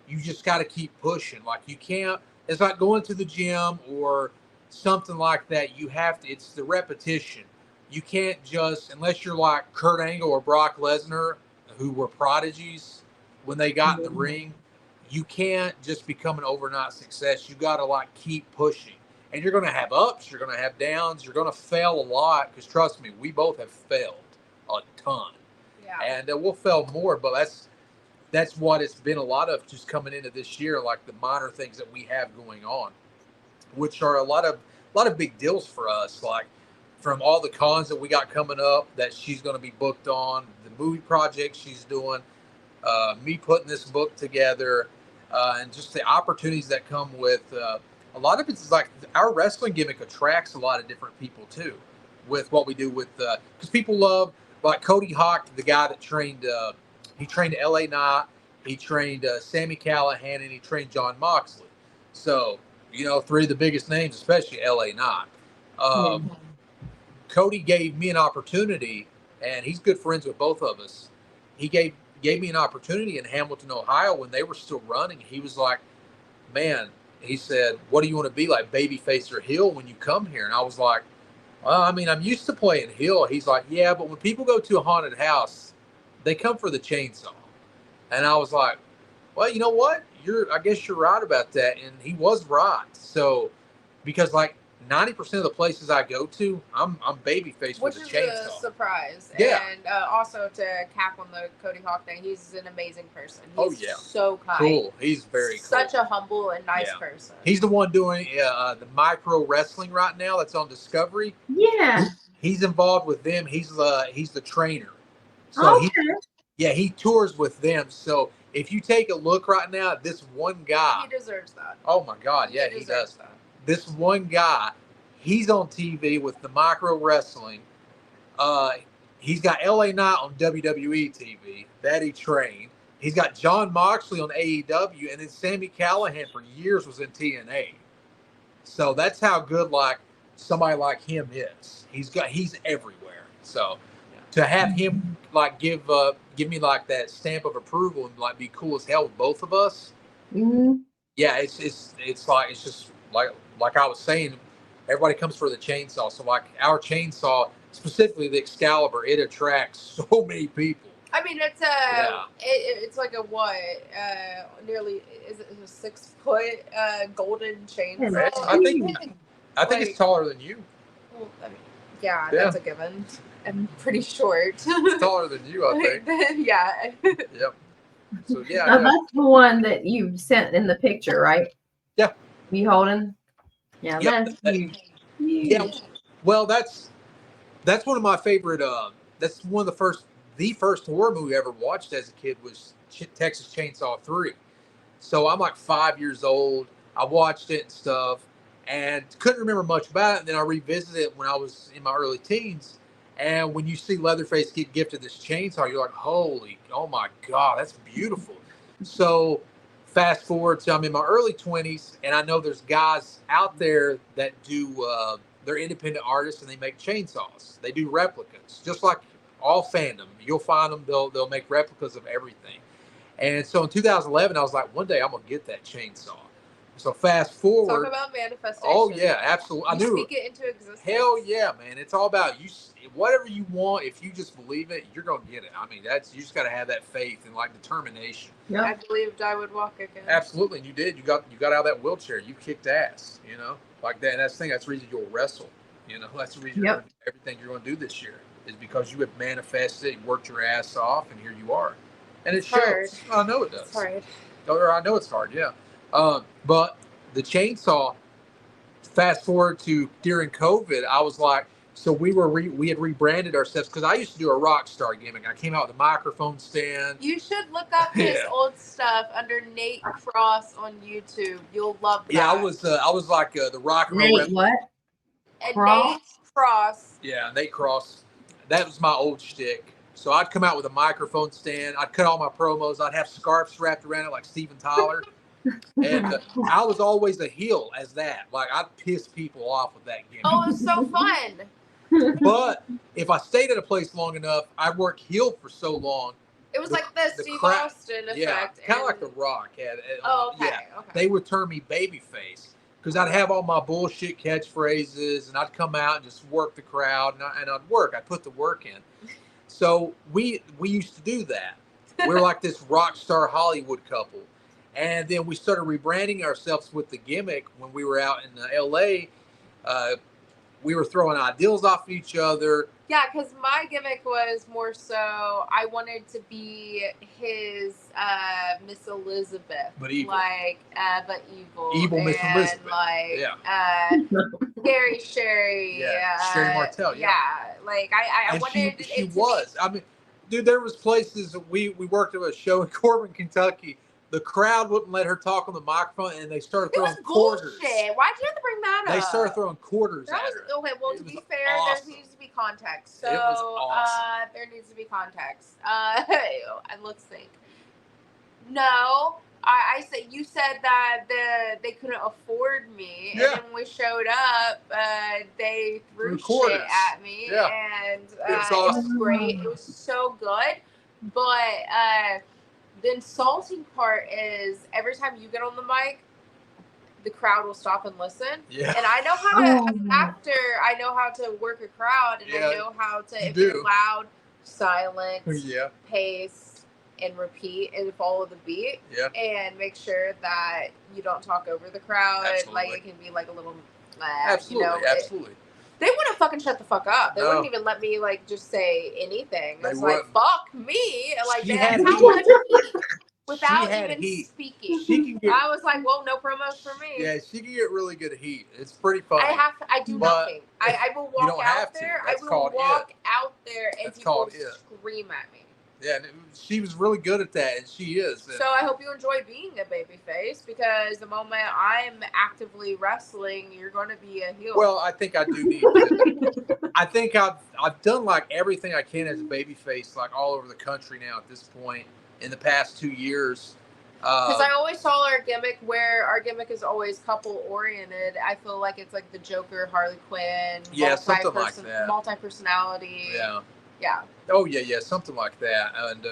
you just got to keep pushing. Like you can't. It's like going to the gym or something like that. You have to. It's the repetition. You can't just unless you're like Kurt Angle or Brock Lesnar, who were prodigies when they got in the ring. You can't just become an overnight success. You got to like keep pushing. And you're going to have ups, you're going to have downs, you're going to fail a lot. Because trust me, we both have failed a ton. Yeah. And we'll fail more, but that's what it's been a lot of just coming into this year, like the minor things that we have going on, which are a lot of big deals for us. Like from all the cons that we got coming up that she's going to be booked on, the movie project she's doing, me putting this book together, and just the opportunities that come with. A lot of it's like our wrestling gimmick attracts a lot of different people too, with what we do with because people love like Cody Hawk, the guy that trained. He trained LA Knight, he trained Sami Callihan, and he trained John Moxley. So three of the biggest names, especially LA Knight. Cody gave me an opportunity, and he's good friends with both of us. He gave me an opportunity in Hamilton, Ohio, when they were still running. He was like, man. He said, what do you want to be, like babyface or heel when you come here? And I was like, well, I mean, I'm used to playing heel. He's like, yeah, but when people go to a haunted house, they come for the chainsaw. And I was like, well, you know what? I guess you're right about that. And he was right. So, because like 90% of the places I go to, I'm babyface with a chainsaw. Which is a surprise. Yeah. And also to cap on the Cody Hawk thing, he's an amazing person. He's yeah. so kind. Cool. He's very Such cool. a humble and nice person. He's the one doing the micro wrestling right now that's on Discovery. Yeah. He's involved with them. He's the trainer. So he tours with them. So if you take a look right now, this one guy. He deserves that. Oh my God. Yeah, he does. That. This one guy, he's on TV with the micro wrestling. He's got LA Knight on WWE TV that he trained. He's got John Moxley on AEW, and then Sami Callihan for years was in TNA. So that's how good like somebody like him is. He's everywhere. So to have him like give me like that stamp of approval and like be cool as hell with both of us. Mm-hmm. Yeah, it's just like I was saying, everybody comes for the chainsaw. So like our chainsaw, specifically the Excalibur, it attracts so many people. I mean, it's it's like a what? Nearly is it a 6 foot golden chainsaw? I think it's taller than you. Well, I mean, yeah, that's a given. I'm pretty short. It's taller than you, I think. Yeah. Yep. So yeah, Now, that's the one that you sent in the picture, right? Yeah. You holding? Yeah, Yep. that's huge. Yeah. Well, that's one of my favorite. That's one of the first horror movie I ever watched as a kid was Texas Chainsaw 3. So I'm like 5 years old. I watched it and stuff, and couldn't remember much about it. And then I revisited it when I was in my early teens. And when you see Leatherface get gifted this chainsaw, you're like, "Holy, oh my God, that's beautiful!" So fast forward to I'm in my early 20s, and I know there's guys out there that do. They're independent artists and they make chainsaws. They do replicas, just like all fandom. You'll find them. They'll make replicas of everything. And so in 2011, I was like, one day I'm gonna get that chainsaw. So fast forward. Talk about manifestation. Oh yeah, absolutely. I knew speak it into existence. Hell yeah, man! It's all about you. Whatever you want, if you just believe it, you're gonna get it. I mean, you just got to have that faith and like determination. Yep. I believed I would walk again. Absolutely, and you did. You got out of that wheelchair. You kicked ass. Like that. And that's the thing. That's the reason you'll wrestle. That's the reason everything you're gonna do this year is because you have manifested, you worked your ass off, and here you are. And it shows. I know it does. It's hard. Or I know it's hard, yeah. But the chainsaw, fast forward to during COVID, I was like, so we had rebranded ourselves because I used to do a rock star gimmick. I came out with a microphone stand. You should look up his old stuff under Nate Cross on YouTube. You'll love that. Yeah, I was like the rock and roll. Nate what? And Nate Cross. Yeah, Nate Cross. That was my old shtick. So I'd come out with a microphone stand. I'd cut all my promos. I'd have scarves wrapped around it like Steven Tyler. And I was always a heel as that. Like, I'd piss people off with that gimmick. Oh, it was so fun. But if I stayed at a place long enough, I'd work heel for so long. It was like the Steve Austin effect. Yeah, kind of like The Rock had. Okay. Yeah, they would turn me babyface. Because I'd have all my bullshit catchphrases, and I'd come out and just work the crowd, and I'd work. I'd put the work in. So we used to do that. We were like this rock star Hollywood couple. And then we started rebranding ourselves with the gimmick when we were out in L.A. We were throwing ideals off of each other. Yeah, because my gimmick was more so I wanted to be his Miss Elizabeth. But evil. Like, but evil. Evil Miss Elizabeth. Like, Scary Sherry. Yeah, Sherry Martell. Yeah, like I wanted she was. I mean, dude, there was places we worked at a show in Corbin, Kentucky. The crowd wouldn't let her talk on the microphone, and they started throwing quarters. Bullshit. Why'd you have to bring that up? They started throwing quarters at her. Okay, well, to be fair, awesome. there needs to be context. So, it was awesome. There needs to be context. And let's think. No, I said you said that they couldn't afford me, and then when we showed up, they threw shit at me, and it was great. It was so good, but the insulting part is every time you get on the mic, the crowd will stop and listen. Yeah. And I know how to, as an actor, I know how to work a crowd, and I know how to, if you're loud, silence, pace, and repeat, and follow the beat, and make sure that you don't talk over the crowd. Absolutely. Like, it can be like a little, absolutely. They wouldn't fucking shut the fuck up. They wouldn't even let me, like, just say anything. It's like, fuck me. Like, that's how much heat without even speaking. I was like, well, no promos for me. Yeah, she can get really good heat. It's pretty fun. I do nothing. I will walk out there. I will walk out there and people scream at me. Yeah, she was really good at that, and she is. So I hope you enjoy being a babyface, because the moment I'm actively wrestling, you're going to be a heel. Well, I think I do need to. I think I've done like everything I can as a babyface, like all over the country now at this point in the past 2 years. Because I always saw our gimmick where our gimmick is always couple oriented. I feel like it's like the Joker, Harley Quinn, something like that, multi-personality. Yeah. Oh yeah, something like that. And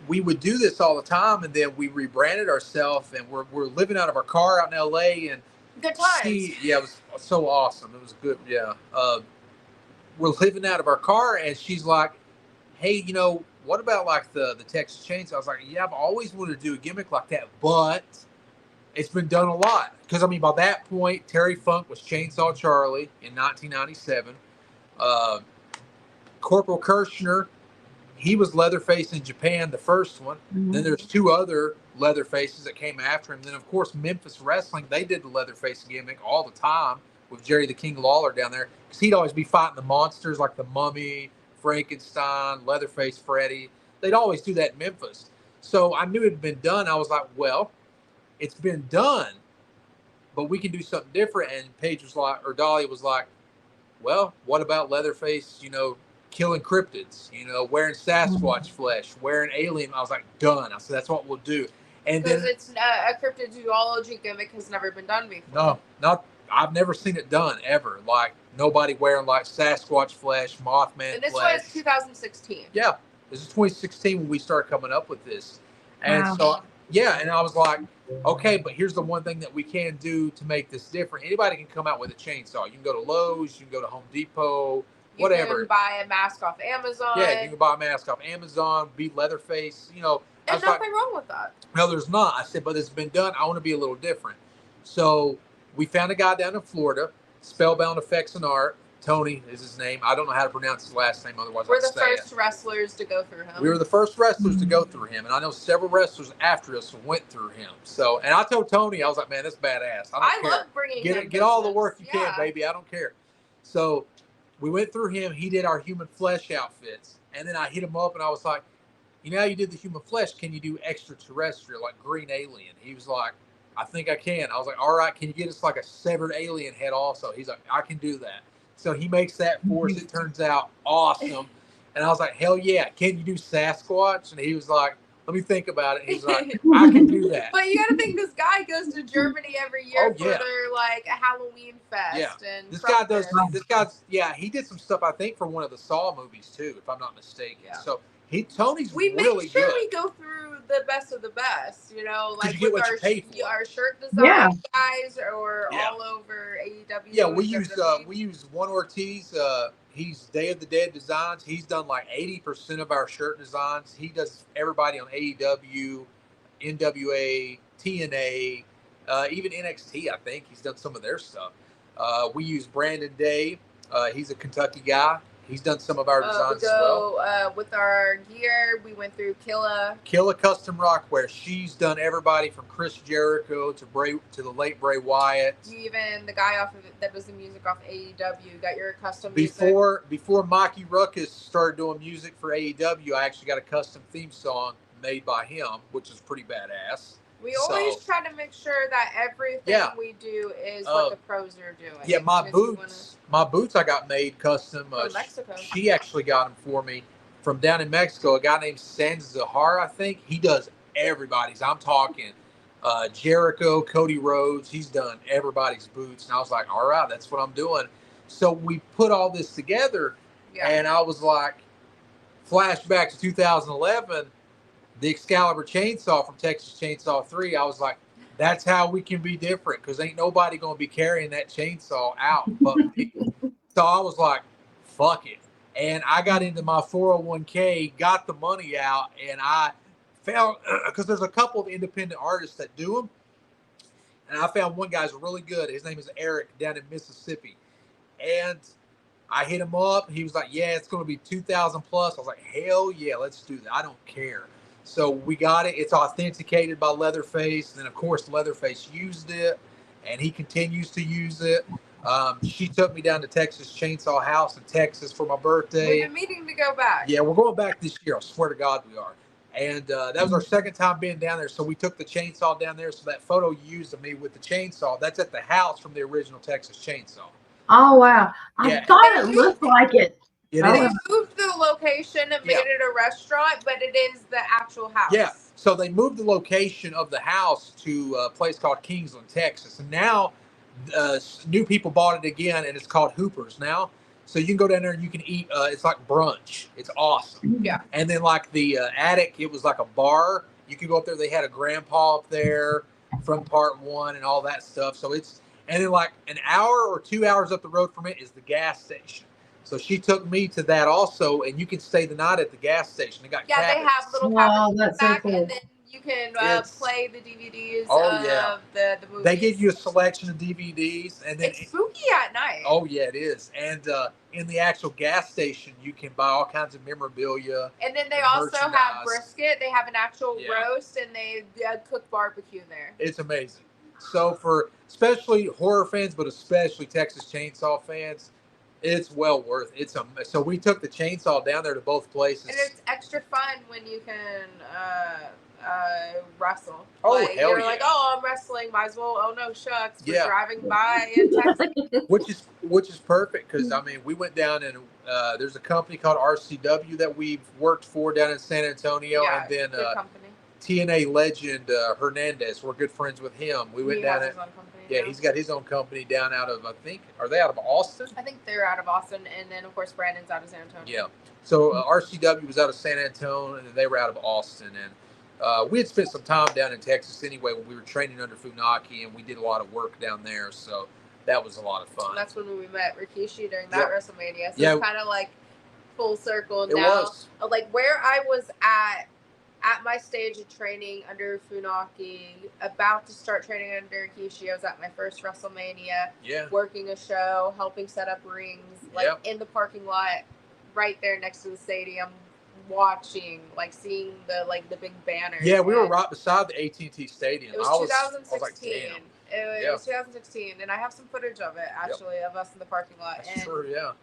we would do this all the time, and then we rebranded ourselves, and we're living out of our car out in LA, and good times. It was so awesome. It was good. Yeah. We're living out of our car, and she's like, "Hey, what about like the Texas Chainsaw?" I was like, "Yeah, I've always wanted to do a gimmick like that, but it's been done a lot." Because I mean, by that point, Terry Funk was Chainsaw Charlie in 1997. Corporal Kirshner he was Leatherface in Japan, the first one. Mhm. Then there's 2 other Leatherfaces that came after him. Then, of course, Memphis Wrestling, they did the Leatherface gimmick all the time with Jerry the King Lawler down there. Because he'd always be fighting the monsters like the Mummy, Frankenstein, Leatherface Freddy. They'd always do that in Memphis. So I knew it had been done. I was like, well, it's been done, but we can do something different. And Paige was like, or Dahlia was like, well, what about Leatherface, killing cryptids, wearing Sasquatch flesh, wearing alien? I was like, done. I said, that's what we'll do. And because then it's a cryptozoology gimmick has never been done before. no, I've never seen it done ever. Like nobody wearing like Sasquatch flesh, Mothman And this flesh. was 2016. Yeah, this is 2016 when we started coming up with this. And Wow. so, yeah, and I was like, okay, but here's the one thing that we can do to make this different. Anybody can come out with a chainsaw. You can go to Lowe's, you can go to Home Depot, whatever. You can buy a mask off Amazon. Yeah, you can buy a mask off Amazon, be Leatherface, There's nothing wrong with that. No, there's not. I said, but it's been done. I want to be a little different. So we found a guy down in Florida, Spellbound Effects and Art. Tony is his name. I don't know how to pronounce his last name. Otherwise, we're the first wrestlers to go through him. We were the first wrestlers to go through him. And I know several wrestlers after us went through him. So, and I told Tony, I was like, man, that's badass. I love bringing him Get all the work you can, baby. I don't care. So we went through him. He did our human flesh outfits. And then I hit him up and I was like, how you did the human flesh? Can you do extraterrestrial, like green alien? He was like, I think I can. I was like, all right, can you get us like a severed alien head also? He's like, I can do that. So he makes that for us. It turns out awesome. And I was like, hell yeah. Can you do Sasquatch? And he was like, let me think about it. He's like, I can do that. But you got to think this guy goes to Germany every year for their like Halloween fest. Yeah. And this guy's, he did some stuff, I think, for one of the Saw movies too, if I'm not mistaken. Yeah. So Tony's we really make sure good. we go through the best of the best, like you get with what you pay for. Our shirt design guys or all over AEW. Yeah, we use One Ortiz. He's Day of the Dead Designs. He's done like 80% of our shirt designs. He does everybody on AEW, NWA, TNA, even NXT. I think he's done some of their stuff. We use Brandon Day. He's a Kentucky guy. He's done some of our designs as well. With our gear, we went through Killa Custom Rockware. She's done everybody from Chris Jericho to the late Bray Wyatt. Even the guy off of it that does the music off AEW got your custom music. Before Mikey Ruckus started doing music for AEW, I actually got a custom theme song made by him, which is pretty badass. We always try to make sure that everything we do is what the pros are doing. Yeah, my boots I got made custom. From Mexico. She actually got them for me from down in Mexico. A guy named San Zahar, I think. He does everybody's. I'm talking Jericho, Cody Rhodes. He's done everybody's boots. And I was like, all right, that's what I'm doing. So we put all this together, and I was like, flashback to 2011. The Excalibur chainsaw from Texas Chainsaw 3, I was like, that's how we can be different, because ain't nobody going to be carrying that chainsaw out but me. So I was like, fuck it. And I got into my 401k, got the money out, and I found, because there's a couple of independent artists that do them, and I found one guy's really good. His name is Eric down in Mississippi. And I hit him up. He was like, yeah, it's going to be 2,000 plus. I was like, hell yeah, let's do that. I don't care. So we got it. It's authenticated by Leatherface. And then, of course, Leatherface used it, and he continues to use it. She took me down to Texas Chainsaw House in Texas for my birthday. We've been meaning to go back. Yeah, we're going back this year. I swear to God we are. And that was our second time being down there. So we took the chainsaw down there. So that photo you used of me with the chainsaw, that's at the house from the original Texas Chainsaw. Oh, wow. I thought it looked like it. They moved the location and made it a restaurant, but it is the actual house. Yeah. So they moved the location of the house to a place called Kingsland, Texas. And now new people bought it again, and it's called Hooper's now. So you can go down there and you can eat. It's like brunch. It's awesome. Yeah. And then like the attic, it was like a bar. You could go up there. They had a grandpa up there from part one and all that stuff. So it's, and then like an hour or 2 hours up the road from it is the gas station. So she took me to that also, and you can stay the night at the gas station. They got cabins. They have little cabins in the back, and then You can play the DVDs of the movies. They give you a selection of DVDs, and then it's spooky at night. Oh yeah, it is. And in the actual gas station, you can buy all kinds of memorabilia. And then they also have brisket. They have an actual roast, and they cook barbecue there. It's amazing. So for especially horror fans, but especially Texas Chainsaw fans, it's well worth it. So we took the chainsaw down there to both places. And it's extra fun when you can wrestle. Oh, like, hell you're yeah. like, oh, I'm wrestling. Might as well. Oh, no, shucks. We're driving by in Texas. Which is perfect because, I mean, we went down and there's a company called RCW that we've worked for down in San Antonio. Yeah, and then good company. TNA legend Hernandez. We're good friends with him. We went down. He's got his own company down out of, I think, are they out of Austin? I think they're out of Austin, and then of course Brandon's out of San Antonio. Yeah. So RCW was out of San Antonio, and they were out of Austin, and we had spent some time down in Texas anyway when we were training under Funaki, and we did a lot of work down there. So that was a lot of fun. And that's when we met Rikishi during that WrestleMania. So it's kind of like full circle it now. Was. Like where I was at my stage of training under Funaki, about to start training under Rikishi. I was at my first WrestleMania, working a show, helping set up rings, like in the parking lot, right there next to the stadium, watching, like seeing the big banners. Yeah, we were right beside the AT&T Stadium. It was 2016. I was like, damn. It was 2016, and I have some footage of it actually of us in the parking lot. That's true, yeah.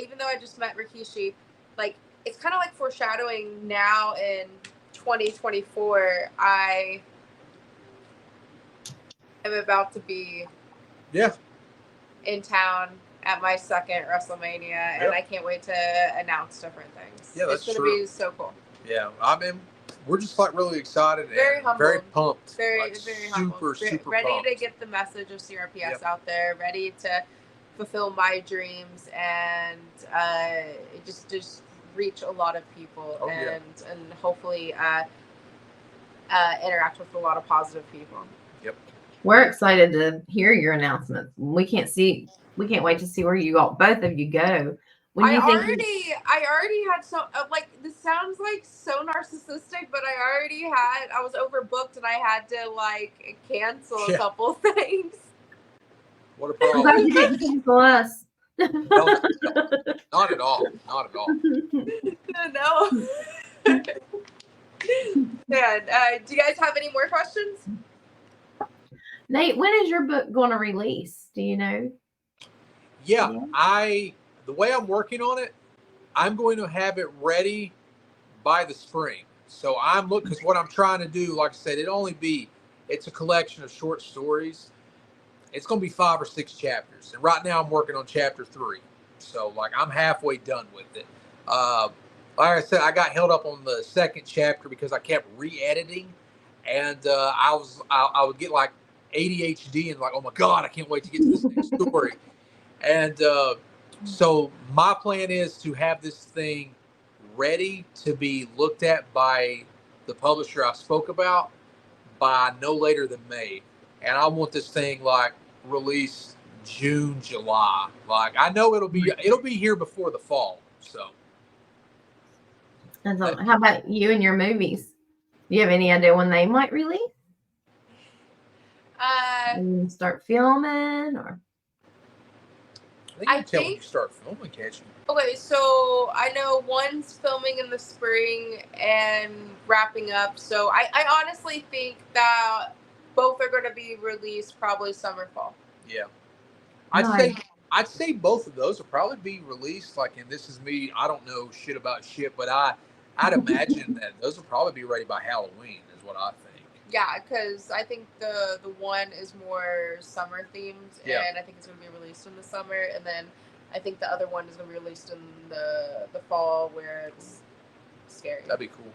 Even though I just met Rikishi, like it's kind of like foreshadowing now in 2024, I am about to be in town at my second WrestleMania, and I can't wait to announce different things. Yeah, that's it's going to be so cool. Yeah, I mean, we're just like really excited, very and humbled, very pumped, very humbled. super ready pumped. to get the message of CRPS out there, ready to fulfill my dreams, and just reach a lot of people and hopefully interact with a lot of positive people. Yep. We're excited to hear your announcements. We can't wait to see where both of you go. I already had some like this sounds like so narcissistic, but I was overbooked and I had to like cancel a couple things. What a problem. I'm glad you didn't cancel us. No, not at all. Not at all. No. Yeah. Do you guys have any more questions? Nate, when is your book going to release? Do you know? Yeah, the way I'm working on it, I'm going to have it ready by the spring. So because what I'm trying to do, like I said, it's a collection of short stories. It's going to be 5 or 6 chapters. And right now I'm working on chapter 3. So like I'm halfway done with it. Like I said, I got held up on the second chapter because I kept re-editing, and I would get like ADHD and like, oh my God, I can't wait to get to this next story. And so my plan is to have this thing ready to be looked at by the publisher I spoke about by no later than May. And I want this thing like released June, July. Like I know it'll be here before the fall. So how about you and your movies? Do you have any idea when they might release? Start filming, or I think when you start filming, can't you? Okay, so I know one's filming in the spring and wrapping up. So I honestly think that both are going to be released probably summer, fall. Yeah, I'd say both of those will probably be released. Like, and this is me. I don't know shit about shit, but I'd imagine that those will probably be ready by Halloween, is what I think. Yeah, because I think the one is more summer themed, and I think it's going to be released in the summer, and then I think the other one is going to be released in the fall, where it's scary. That'd be cool.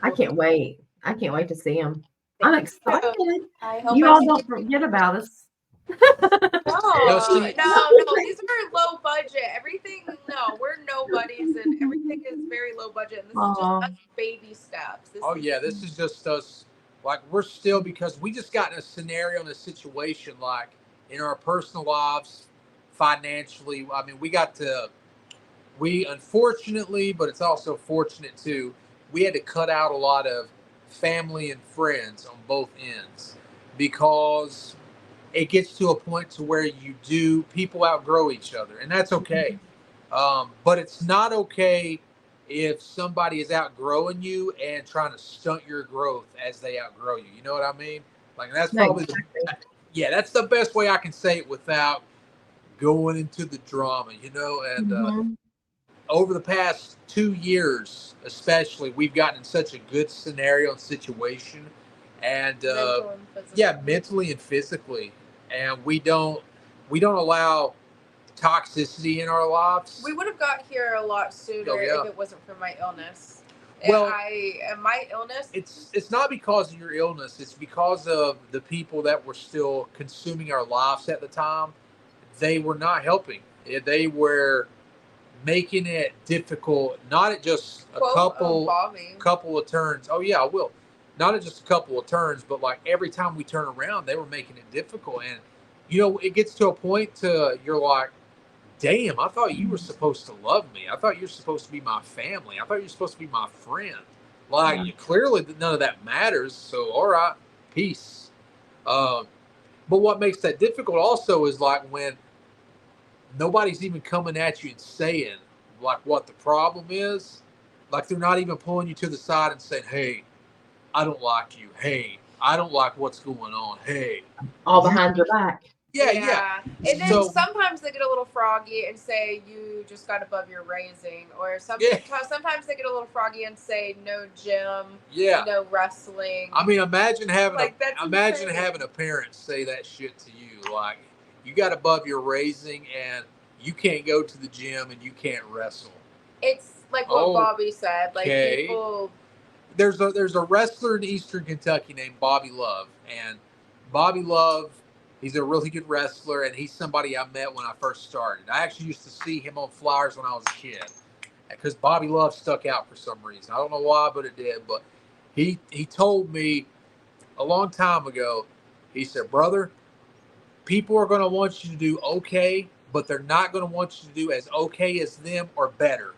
I can't wait. I can't wait to see them. I'm excited. I hope you all don't forget about us. No, these are low budget. We're nobodies, and everything is very low budget. And this is just us baby steps. This is just us. Like, we're still, because we just got in a scenario, in a situation, like in our personal lives, financially. I mean, we unfortunately, but it's also fortunate too, we had to cut out a lot of family and friends on both ends, because it gets to a point to where people outgrow each other, and that's okay. But it's not okay if somebody is outgrowing you and trying to stunt your growth as they outgrow you. You know what I mean? Like, that's No, probably that's the best way I can say it without going into the drama, and mhm. over the past 2 years, especially, we've gotten in such a good scenario and situation, and Mental and yeah, physical. mentally and physically, and we don't allow toxicity in our lives. We would have got here a lot sooner Oh, yeah. if it wasn't for my illness. Well, My illness. it's not because of your illness. It's because of the people that were still consuming our lives at the time. They were not helping. They were making it difficult, not at just a couple of turns. Oh yeah, I will. Not at just a couple of turns, but like every time we turn around, they were making it difficult. And it gets to a point to you're like, damn, I thought you were supposed to love me. I thought you were supposed to be my family. I thought you were supposed to be my friend. Like, Yeah. clearly none of that matters. So all right, peace. But what makes that difficult also is like when nobody's even coming at you and saying like what the problem is. Like, they're not even pulling you to the side and saying, hey, I don't like you. Hey, I don't like what's going on. Hey, All you, behind your back. yeah. And then So sometimes they get a little froggy and say you just got above your raising, or yeah, sometimes they get a little froggy and say no gym, yeah. no wrestling. I mean, imagine having insane. having a parent say that shit to you. Like, you got above your raising and you can't go to the gym and you can't wrestle. It's like what Bobby said. Like, Okay. people. There's a wrestler in Eastern Kentucky named Bobby Love, and Bobby Love, he's a really good wrestler, and he's somebody I met when I first started. I actually used to see him on flyers when I was a kid, because Bobby Love stuck out for some reason. I don't know why, but it did. But he told me a long time ago, he said, brother, people are going to want you to do okay, but they're not going to want you to do as okay as them or better.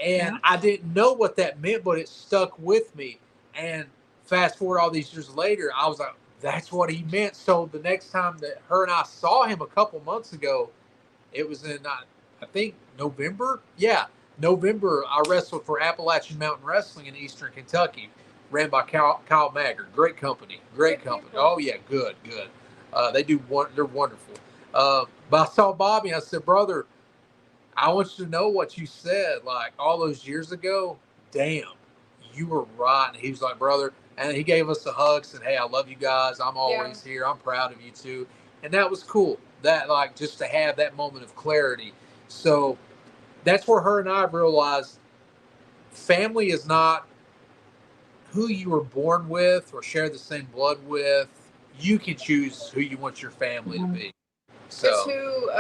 And I didn't know what that meant, but it stuck with me. And fast forward all these years later, I was like, that's what he meant. So the next time that her and I saw him a couple months ago, it was in, I think, November. Yeah, November. I wrestled for Appalachian Mountain Wrestling in Eastern Kentucky, ran by Kyle Maggard. Great company. Great company. People. Oh, yeah, good. They're wonderful. But I saw Bobby and I said, brother, I want you to know what you said, like, all those years ago. Damn, you were right. And he was like, brother, and he gave us a hug, said, hey, I love you guys. I'm always here. I'm proud of you too. And that was cool. That, like, just to have that moment of clarity. So that's where her and I realized family is not who you were born with or share the same blood with. You can choose who you want your family to be. So it's who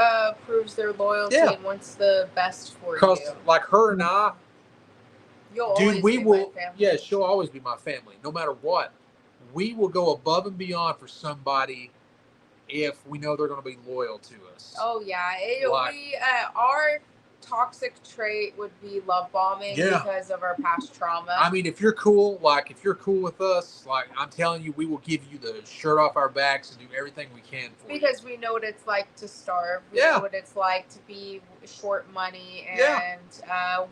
proves their loyalty and wants the best for you. Because, like, her and I, my family. Yeah, she'll always be my family, no matter what. We will go above and beyond for somebody if we know they're going to be loyal to us. Oh yeah, our toxic trait would be love bombing because of our past trauma. I mean, if you're cool with us, like, I'm telling you, we will give you the shirt off our backs and do everything we can for you. Because we know what it's like to starve. We know what it's like to be short money, and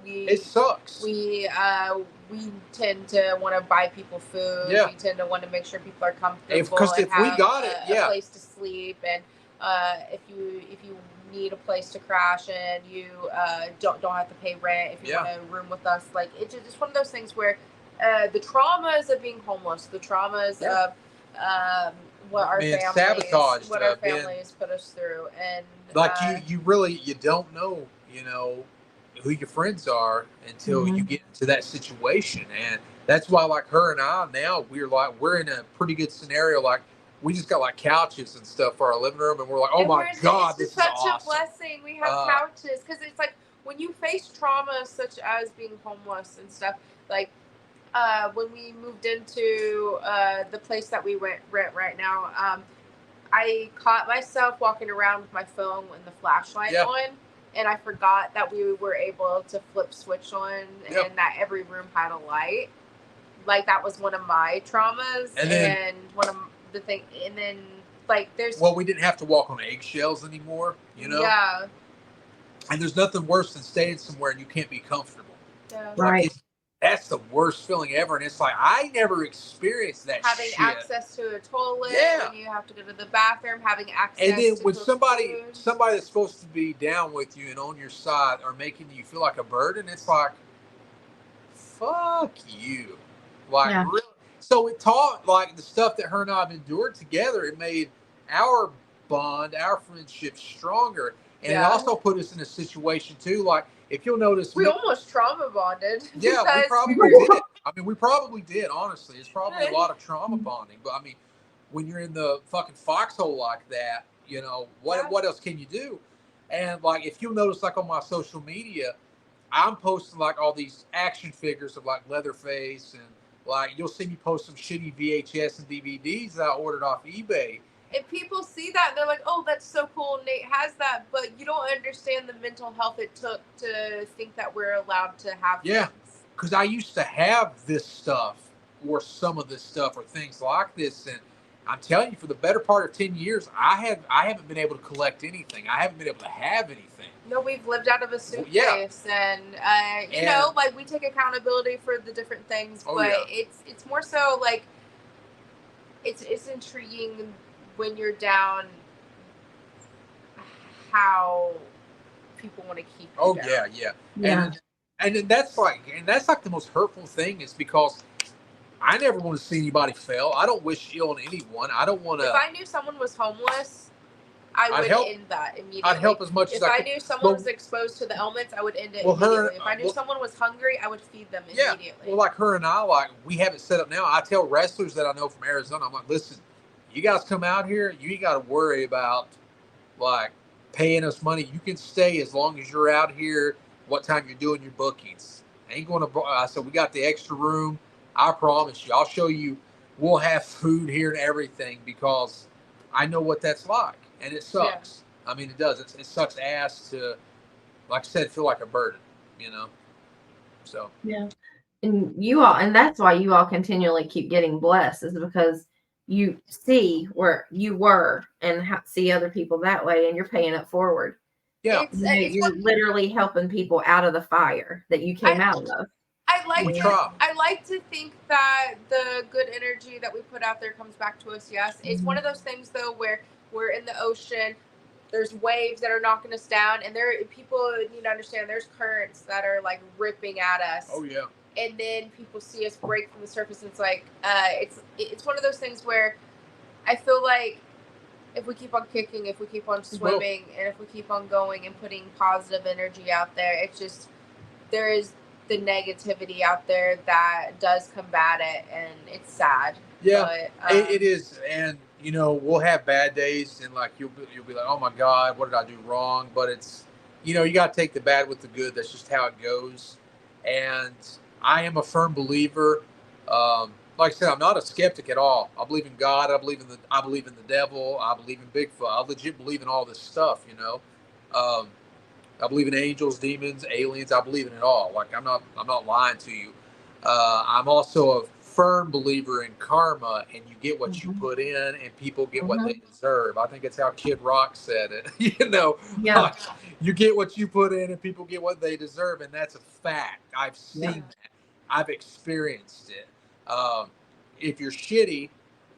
it sucks. We tend to want to buy people food. Yeah. We tend to want to make sure people are comfortable. Because if we got it, a place to sleep, and if you need a place to crash and you don't have to pay rent if you want to room with us, like, it's just one of those things where the traumas of being homeless, the traumas of what our families put us through, and like, you really don't know who your friends are until you get into that situation. And that's why, like, her and I now, we're in a pretty good scenario. Like, we just got, like, couches and stuff for our living room, and we're like, oh my God, this is awesome. It's such a blessing. We have couches, because it's like when you face trauma such as being homeless and stuff, like when we moved into the place that we rent right now, I caught myself walking around with my phone and the flashlight on, and I forgot that we were able to flip switch on and that every room had a light. like that was one of my traumas, and one of the thing, and then like there's we didn't have to walk on eggshells anymore, you know. Yeah. And there's nothing worse than staying somewhere and you can't be comfortable. Yeah. Like, right. That's the worst feeling ever, and it's like I never experienced that. Having shit. access to a toilet when you have to go to the bathroom, having access. And then to when somebody food. that's supposed to be down with you and on your side are making you feel like a burden, it's like, fuck you. Like, really? So it taught, like, the stuff that her and I have endured together. It made our bond, our friendship stronger, and it also put us in a situation too. Like, if you'll notice, we almost trauma bonded. Yeah, we probably did. I mean, we probably did. Honestly, it's probably a lot of trauma bonding. But I mean, when you're in the fucking foxhole like that, you know what else can you do? And like, if you'll notice, like on my social media, I'm posting like all these action figures of like Leatherface, and like you'll see me post some shitty VHS and DVDs that I ordered off eBay. If people see that, they're like, "Oh, that's so cool, Nate has that," but you don't understand the mental health it took to think that we're allowed to have. Yeah, because I used to have this stuff, or some of this stuff, or things like this, and I'm telling you, for the better part of 10 years, I haven't been able to collect anything. I haven't been able to have anything. No, we've lived out of a suitcase, and you know, like we take accountability for the different things, but it's more so like it's intriguing when you're down how people want to keep you down. Yeah. And that's like the most hurtful thing, is because I never want to see anybody fail. I don't wish ill on anyone. I don't want to. If I knew someone was homeless, I would end that immediately. I'd help as much as I could. If I knew someone was exposed to the elements, I would end it immediately. If I knew someone was hungry, I would feed them immediately. Well, like her and I, like, we have it set up now. I tell wrestlers that I know from Arizona, I'm like, listen, you guys come out here, you ain't got to worry about like paying us money. You can stay as long as you're out here. What time you're doing your bookings? I ain't going to. So we got the extra room. I promise you, I'll show you. We'll have food here and everything, because I know what that's like, and it sucks. I mean, it does. It sucks ass to, like I said, feel like a burden, you know. So and that's why you all continually keep getting blessed, is because you see where you were and see other people that way, and you're paying it forward. Yeah, you're literally helping people out of the fire that you came out of. I like to think that the good energy that we put out there comes back to us. Yes, it's one of those things though where we're in the ocean. There's waves that are knocking us down, and people need to understand there's currents that are like ripping at us. Oh yeah. And then people see us break from the surface, and it's like it's one of those things where I feel like if we keep on kicking, if we keep on swimming, and if we keep on going and putting positive energy out there, it's just there is the negativity out there that does combat it, and it's sad. Yeah, but, it is, and you know, we'll have bad days, and like you'll be like, oh my God, what did I do wrong? But it's, you know, you got to take the bad with the good. That's just how it goes. And I am a firm believer. Like I said, I'm not a skeptic at all. I believe in God. I believe in the devil. I believe in Bigfoot. I legit believe in all this stuff. You know, I believe in angels, demons, aliens. I believe in it all. Like, I'm not lying to you. I'm also a firm believer in karma, and you get what you put in, and people get what they deserve. I think it's how Kid Rock said it. You know, like, you get what you put in, and people get what they deserve, and that's a fact. I've seen that. I've experienced it. If you're shitty,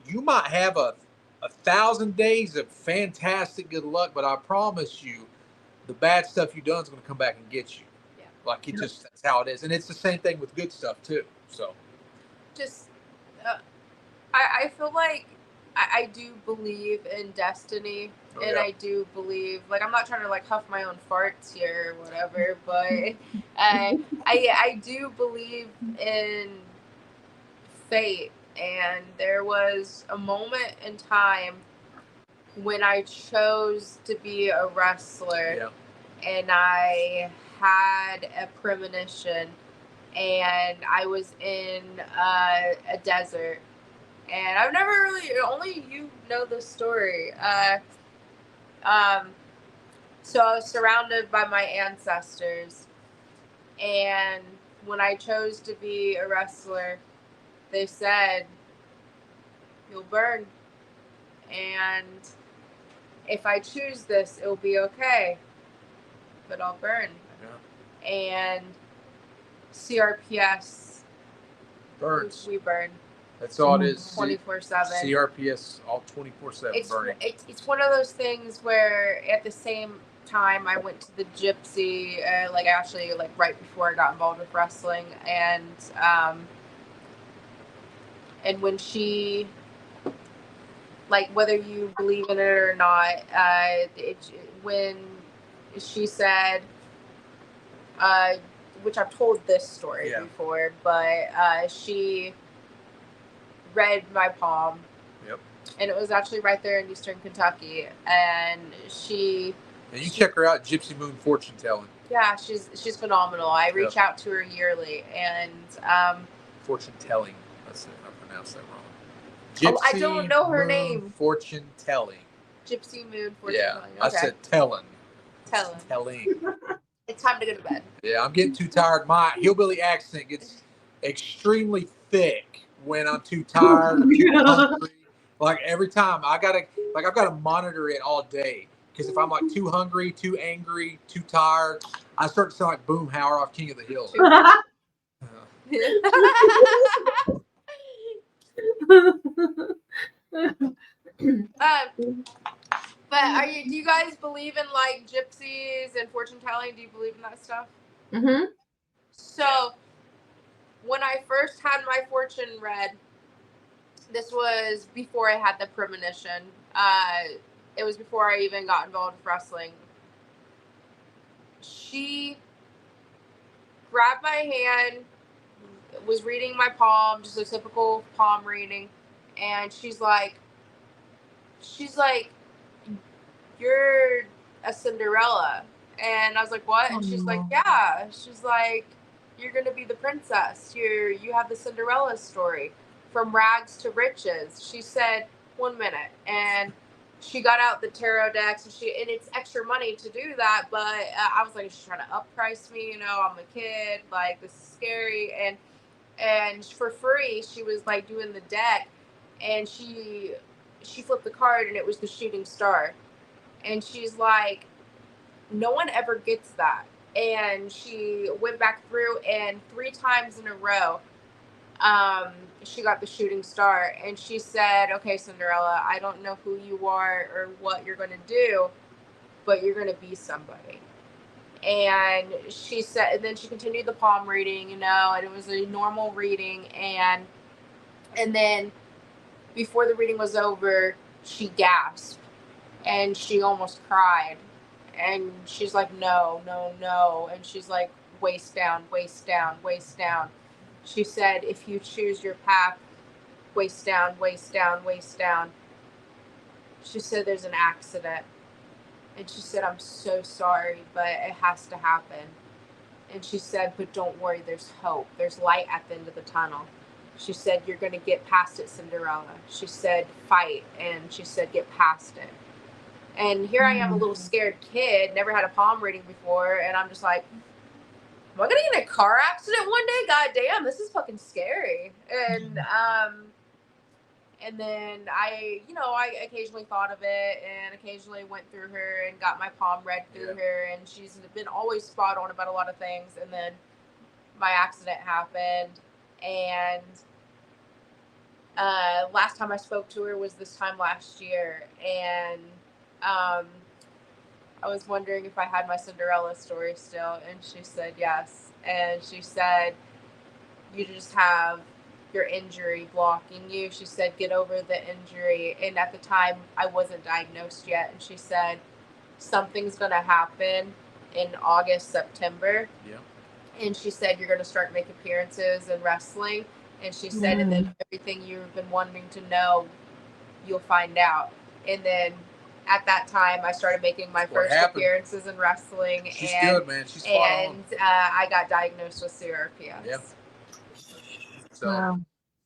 you might have a 1,000 days of fantastic good luck, but I promise you, the bad stuff you've done is going to come back and get you. Yeah. Like, it just, that's how it is. And it's the same thing with good stuff too. So just, I feel like I do believe in destiny, and I do believe, like, I'm not trying to like huff my own farts here or whatever, but I do believe in fate. And there was a moment in time when I chose to be a wrestler, and I had a premonition, and I was in a desert, and I've never really, only you know the story. So I was surrounded by my ancestors, and when I chose to be a wrestler, they said, you'll burn. And if I choose this, it'll be okay. But I'll burn. Yeah. And CRPS burns. We burn. That's all it is. 24/7. CRPS all 24/7 burning. It's one of those things where at the same time I went to the Gypsy, actually right before I got involved with wrestling, and when she, whether you believe in it or not, when she said, which I've told this story before, but she read my palm. Yep. And it was actually right there in Eastern Kentucky, and she. And you check her out, Gypsy Moon Fortune Telling. Yeah, she's phenomenal. I reach out to her yearly, and Fortune Telling. That's it. I pronounced that wrong. Gypsy I don't know her Moon name. Fortune Telling. Gypsy Moon Fortune Telling. Okay. I said telling. Telling. It's time to go to bed. Yeah, I'm getting too tired. My hillbilly accent gets extremely thick when I'm too tired, hungry. Like every time I've got to monitor it all day, because if I'm too hungry, too angry, too tired, I start to sound like Boomhauer off King of the Hill. But do you guys believe in gypsies and fortune telling? Do you believe in that stuff? Mm-hmm. So when I first had my fortune read, this was before I had the premonition. It was before I even got involved with wrestling. She grabbed my hand, was reading my palm, just a typical palm reading, and she's like, you're a Cinderella. And I was like, what? And she's like, yeah. She's like, you're gonna be the princess. You have the Cinderella story, from rags to riches. She said, 1 minute. And she got out the tarot decks, and it's extra money to do that, but I was like, she's trying to upprice me, I'm a kid, this is scary. And for free, she was doing the deck, and she flipped the card, and it was the shooting star. And she's like, no one ever gets that. And she went back through, and 3 times in a row, she got the shooting star. And she said, okay, Cinderella, I don't know who you are or what you're going to do, but you're going to be somebody. And she said, and then she continued the palm reading, and it was a normal reading. And then before the reading was over, she gasped. And she almost cried. And she's like, no, no, no. And she's like, waist down, waist down, waist down. She said, if you choose your path, waist down, waist down, waist down. She said, there's an accident. And she said, I'm so sorry, but it has to happen. And she said, but don't worry, there's hope. There's light at the end of the tunnel. She said, you're going to get past it, Cinderella. She said, fight. And she said, get past it. And here I am, a little scared kid, never had a palm reading before, and I'm just like, am I gonna get in a car accident one day? God damn, this is fucking scary. And then I occasionally thought of it, and occasionally went through her and got my palm read through her, and she's been always spot on about a lot of things. And then my accident happened, and last time I spoke to her was this time last year, and I was wondering if I had my Cinderella story still, and she said yes. And she said, you just have your injury blocking you. She said, get over the injury. And at the time, I wasn't diagnosed yet. And she said, something's going to happen in August, September. Yeah. And she said, you're going to start making appearances in wrestling. And she said, and then everything you've been wanting to know, you'll find out. And then at that time, I started making my first appearances in wrestling. She's good, man. She's spot on. And I got diagnosed with CRPS. Yeah. So wow.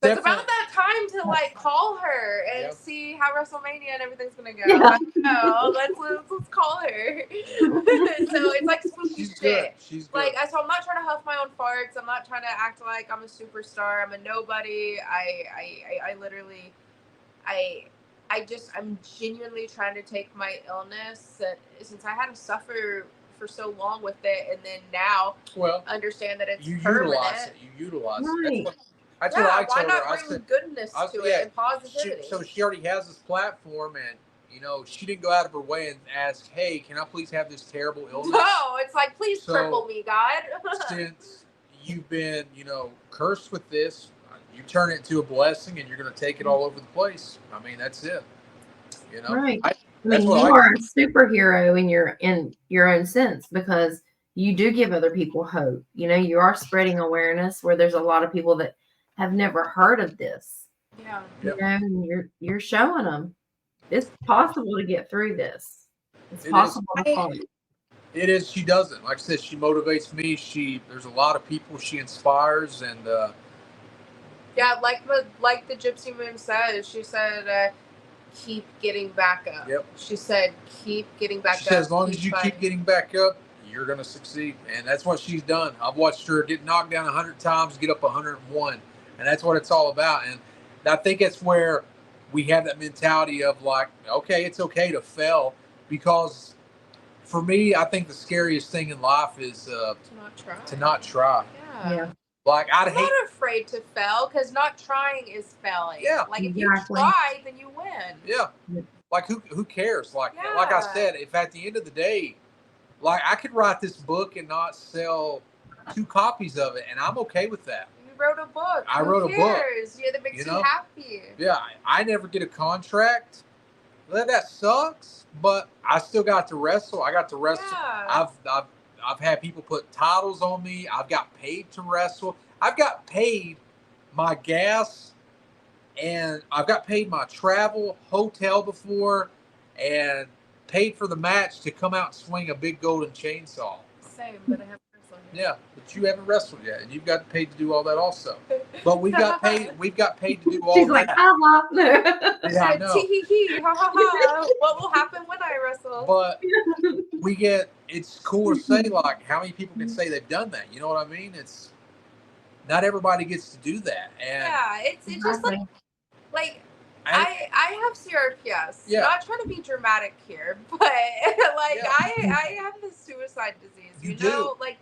It's about that time to like call her and see how WrestleMania and everything's gonna go. Yeah. I don't know. Let's call her. So it's like spooky She's shit. good. She's good. Like, so I'm not trying to huff my own farts. I'm not trying to act like I'm a superstar. I'm a nobody. I literally, I'm genuinely trying to take my illness since I had to suffer for so long with it, and then now understand that it's permanent. You utilize Right. it. That's what I told why her. not I bring said, goodness to it and positivity? So she already has this platform, and she didn't go out of her way and ask, "Hey, can I please have this terrible illness?" No, it's like, please cripple me, God. Since you've been, cursed with this, you turn it into a blessing, and you're going to take it all over the place. I mean, that's it. Right. I mean, you are a superhero in your own sense, because you do give other people hope. You are spreading awareness where there's a lot of people that have never heard of this. Yeah. And you're showing them it's possible to get through this. It's possible to fight. It is. She doesn't. Like I said, she motivates me. There's a lot of people she inspires, and like the Gypsy Moon says. She said, keep getting back up. Yep. She said, keep getting back up. She said, as long as you keep getting back up, you're going to succeed. And that's what she's done. I've watched her get knocked down 100 times, get up 101. And that's what it's all about. And I think it's where we have that mentality of like, okay, it's okay to fail. Because for me, I think the scariest thing in life is to not try. Yeah. Like, I'm not afraid to fail, because not trying is failing. Yeah. Like, if you try, then you win. Yeah. Like, who cares? Like I said, if at the end of the day, like, I could write this book and not sell 2 copies of it, and I'm okay with that. You wrote a book. I wrote a book. Yeah, that makes you happy. Yeah, I never get a contract. That sucks, but I still got to wrestle. I got to wrestle. Yeah. I've had people put titles on me. I've got paid to wrestle. I've got paid my gas, and I've got paid my travel, hotel before, and paid for the match to come out and swing a big golden chainsaw. Same, but I haven't wrestled yet. Yeah, but you haven't wrestled yet, and you've got paid to do all that also. But we've got paid. We've got paid to do all that. She's like, ha. Yeah, I know. What will happen when I wrestle? But it's cool to say, like, how many people can say they've done that? You know what I mean? It's not everybody gets to do that. And it's just like I have CRPS. Yeah. Not trying to be dramatic here, but like I have the suicide disease. You know, like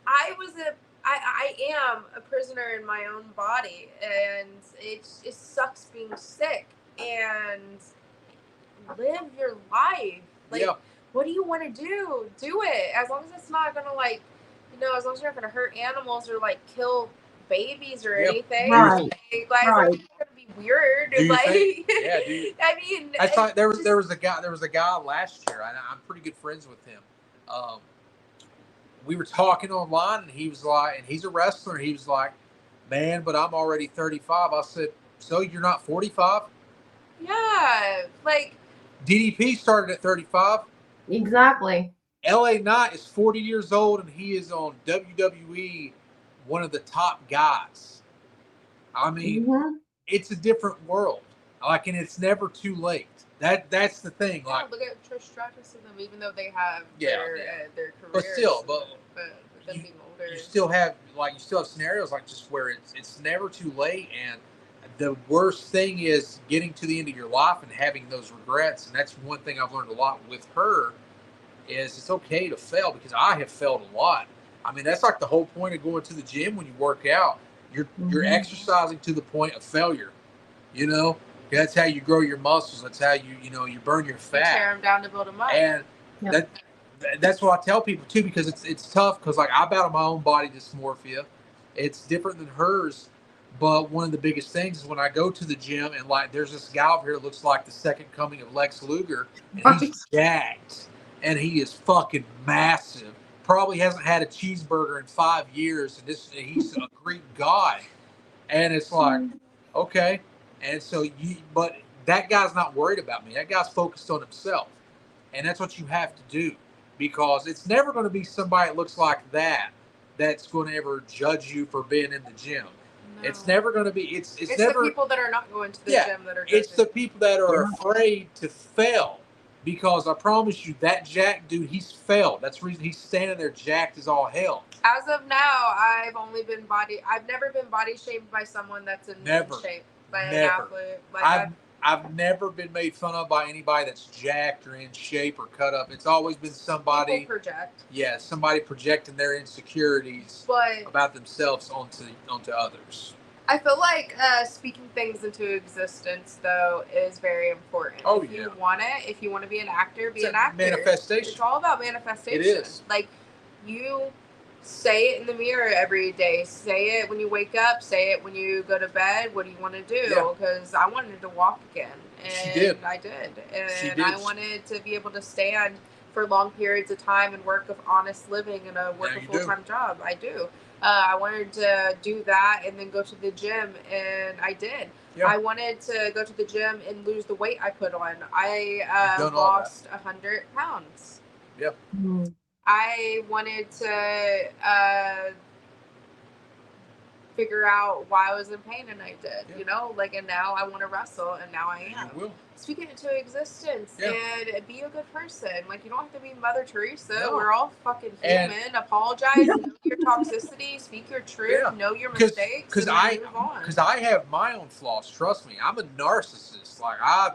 I am a prisoner in my own body, and it sucks being sick. And live your life. Like, what do you want to do? Do it. As long as it's not gonna as long as you're not gonna hurt animals or like kill babies or anything. Right. Like, as long as it's gonna be weird. I mean, that's like there was a guy last year. I'm pretty good friends with him. We were talking online, and he was like, and he's a wrestler. And he was like, man, but I'm already 35. I said, so you're not 45? Yeah, like DDP started at 35. Exactly. LA Knight is 40 years old, and he is on WWE, one of the top guys. I mean, it's a different world. Like, and it's never too late. That's the thing. Yeah, like, look at Trish Stratus and them, even though they have their careers. But still, but them being older. You still have scenarios like just where it's never too late, and the worst thing is getting to the end of your life and having those regrets. And that's one thing I've learned a lot with her, is it's okay to fail, because I have failed a lot. I mean, that's like the whole point of going to the gym when you work out. You're exercising to the point of failure. You know, that's how you grow your muscles. That's how you burn your fat. You tear them down to build them up. And that's what I tell people too, because it's tough, because like I battle my own body dysmorphia. It's different than hers. But one of the biggest things is when I go to the gym, and like there's this guy over here that looks like the second coming of Lex Luger, and he's jacked, and he is fucking massive. Probably hasn't had a cheeseburger in 5 years, and he's a Greek god. And it's like, okay. And so but that guy's not worried about me. That guy's focused on himself. And that's what you have to do, because it's never going to be somebody that looks like that that's going to ever judge you for being in the gym. No. It's never going to be. It's never the people that are not going to the yeah, gym that are. It's the people that are afraid to fail. Because I promise you, that jack dude, he's failed. That's the reason he's standing there jacked as all hell. As of now, I've never been body shamed by someone that's in shape. By an athlete. Like I've never been made fun of by anybody that's jacked or in shape or cut up. It's always been somebody. People project. Yeah, somebody projecting their insecurities about themselves onto others. I feel like speaking things into existence, though, is very important. Oh, if you want it, if you want to be an actor, be an actor. Manifestation. It's all about manifestation. It is. Like, you say it in the mirror every day. Say it when you wake up. Say it when you go to bed. What do you want to do? Because I wanted to walk again. And she did. I did. And I wanted to be able to stand for long periods of time and work of honest living and work a full-time job. I do. I wanted to do that and then go to the gym, and I did. Yep. I wanted to go to the gym and lose the weight I put on. I lost 100 pounds. Yep. Mm-hmm. I wanted to figure out why I was in pain, and I did. Yep. You know, like, and now I want to wrestle, and now I am. You will. Speak it into existence and be a good person. Like, you don't have to be Mother Teresa. No. We're all fucking human. Apologize. Know your toxicity. Speak your truth. Know your mistakes. Because I have my own flaws. Trust me. I'm a narcissist. I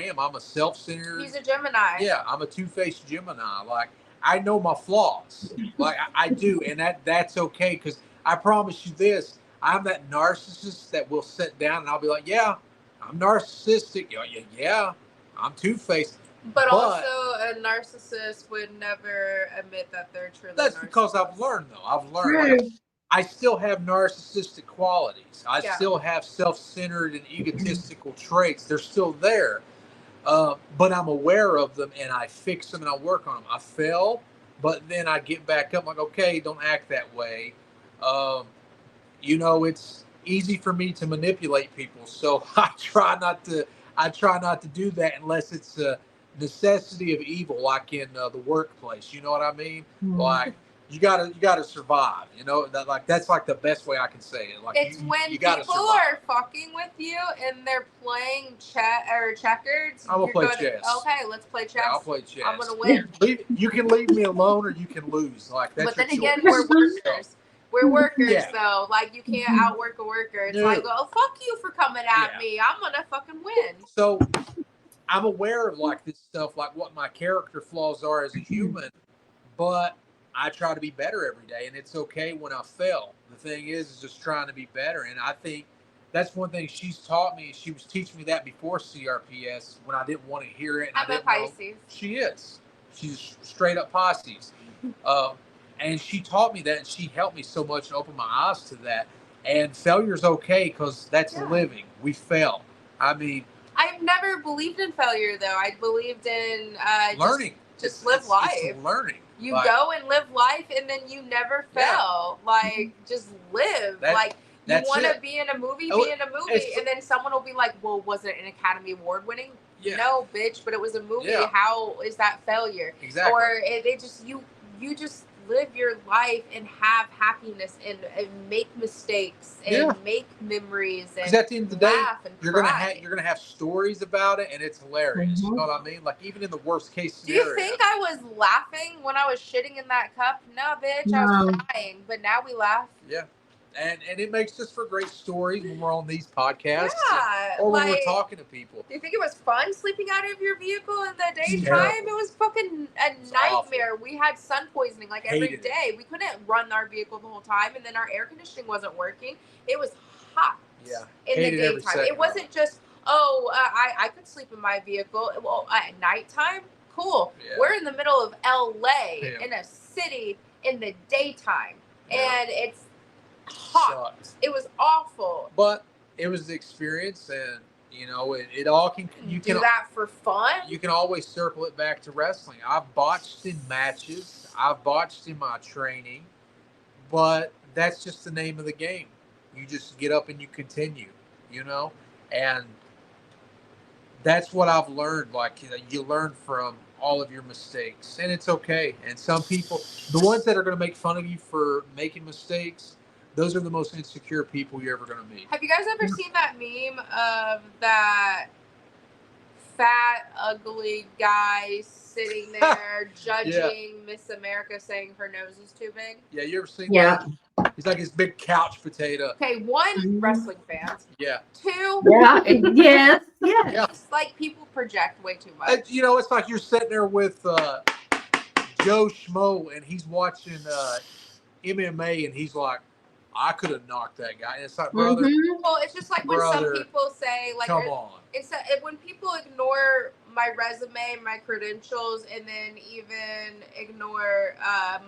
am. I'm a self-centered. He's a Gemini. Yeah, I'm a two-faced Gemini. Like, I know my flaws. Like, I do, and that's okay. Because I promise you this: I'm that narcissist that will sit down and I'll be like, yeah. I'm narcissistic. Yeah, I'm two-faced. But also, a narcissist would never admit that they're truly. That's because I've learned, though. Like, I still have narcissistic qualities. I still have self-centered and egotistical traits. They're still there. But I'm aware of them, and I fix them, and I work on them. I fail, but then I get back up. I'm like, okay, don't act that way. It's easy for me to manipulate people, so I try not to do that unless it's a necessity of evil, like in the workplace. You know what I mean? Mm-hmm. Like, you gotta survive. That's like the best way I can say it. Like, it's when people are fucking with you and they're playing checkers. I'm gonna play chess. Okay, let's play chess. Yeah, I'll play chess. I'm gonna win. You can leave me alone, or you can lose. Like, that's. But then again, we're workers. We're workers, though. Like, you can't outwork a worker. It's like, oh, fuck you for coming at me. I'm gonna fucking win. So, I'm aware of, like, this stuff, like what my character flaws are as a human, but I try to be better every day, and it's okay when I fail. The thing is just trying to be better, and I think that's one thing she's taught me. She was teaching me that before CRPS when I didn't want to hear it. And I'm a Pisces. She is. She's straight up Pisces. And she taught me that, and she helped me so much and opened my eyes to that. And failure's okay because that's living. We fail. I mean, I've never believed in failure, though. I believed in learning. Just live life. It's learning. You go and live life, and then you never fail. Like, just live. You want to be in a movie, be in a movie. And then someone will be like, well, was it an Academy Award winning? Yeah. No, bitch, but it was a movie. Yeah. How is that failure? Exactly. Or you just live your life and have happiness and make mistakes and make memories. And at the end of the day, you're cry. gonna have stories about it, and it's hilarious. Mm-hmm. You know what I mean? Like, even in the worst case scenario. Do you think I was laughing when I was shitting in that cup? No, bitch, I was crying. But now we laugh. Yeah. And it makes us for great stories when we're on these podcasts. Yeah. Or when we're talking to people. Do you think it was fun sleeping out of your vehicle in the daytime? It was fucking a nightmare. Awful. We had sun poisoning every day. We couldn't run our vehicle the whole time, and then our air conditioning wasn't working. It was hot in the daytime. It wasn't just, I could sleep in my vehicle. Well, at nighttime, cool. Yeah. We're in the middle of LA in a city in the daytime, and it's hot. Sucks. It was awful. But it was the experience, and it all can. You can do that for fun. You can always circle it back to wrestling. I've botched in matches. I've botched in my training, but that's just the name of the game. You just get up and you continue. And that's what I've learned. Like, you learn from all of your mistakes, and it's okay. And some people, the ones that are going to make fun of you for making mistakes, those are the most insecure people you're ever going to meet. Have you guys ever seen that meme of that fat, ugly guy sitting there judging Miss America, saying her nose is too big? Yeah, you ever seen that? He's like his big couch potato. Okay, one, wrestling fans. Yeah. Two. Yeah. Yes. Yes. Yeah. It's like people project way too much. You know, it's like you're sitting there with Joe Schmo, and he's watching MMA, and he's like, I could have knocked that guy. And it's like, brother. Well, it's just like when some people say, like, come on. When people ignore my resume, my credentials, and then even ignore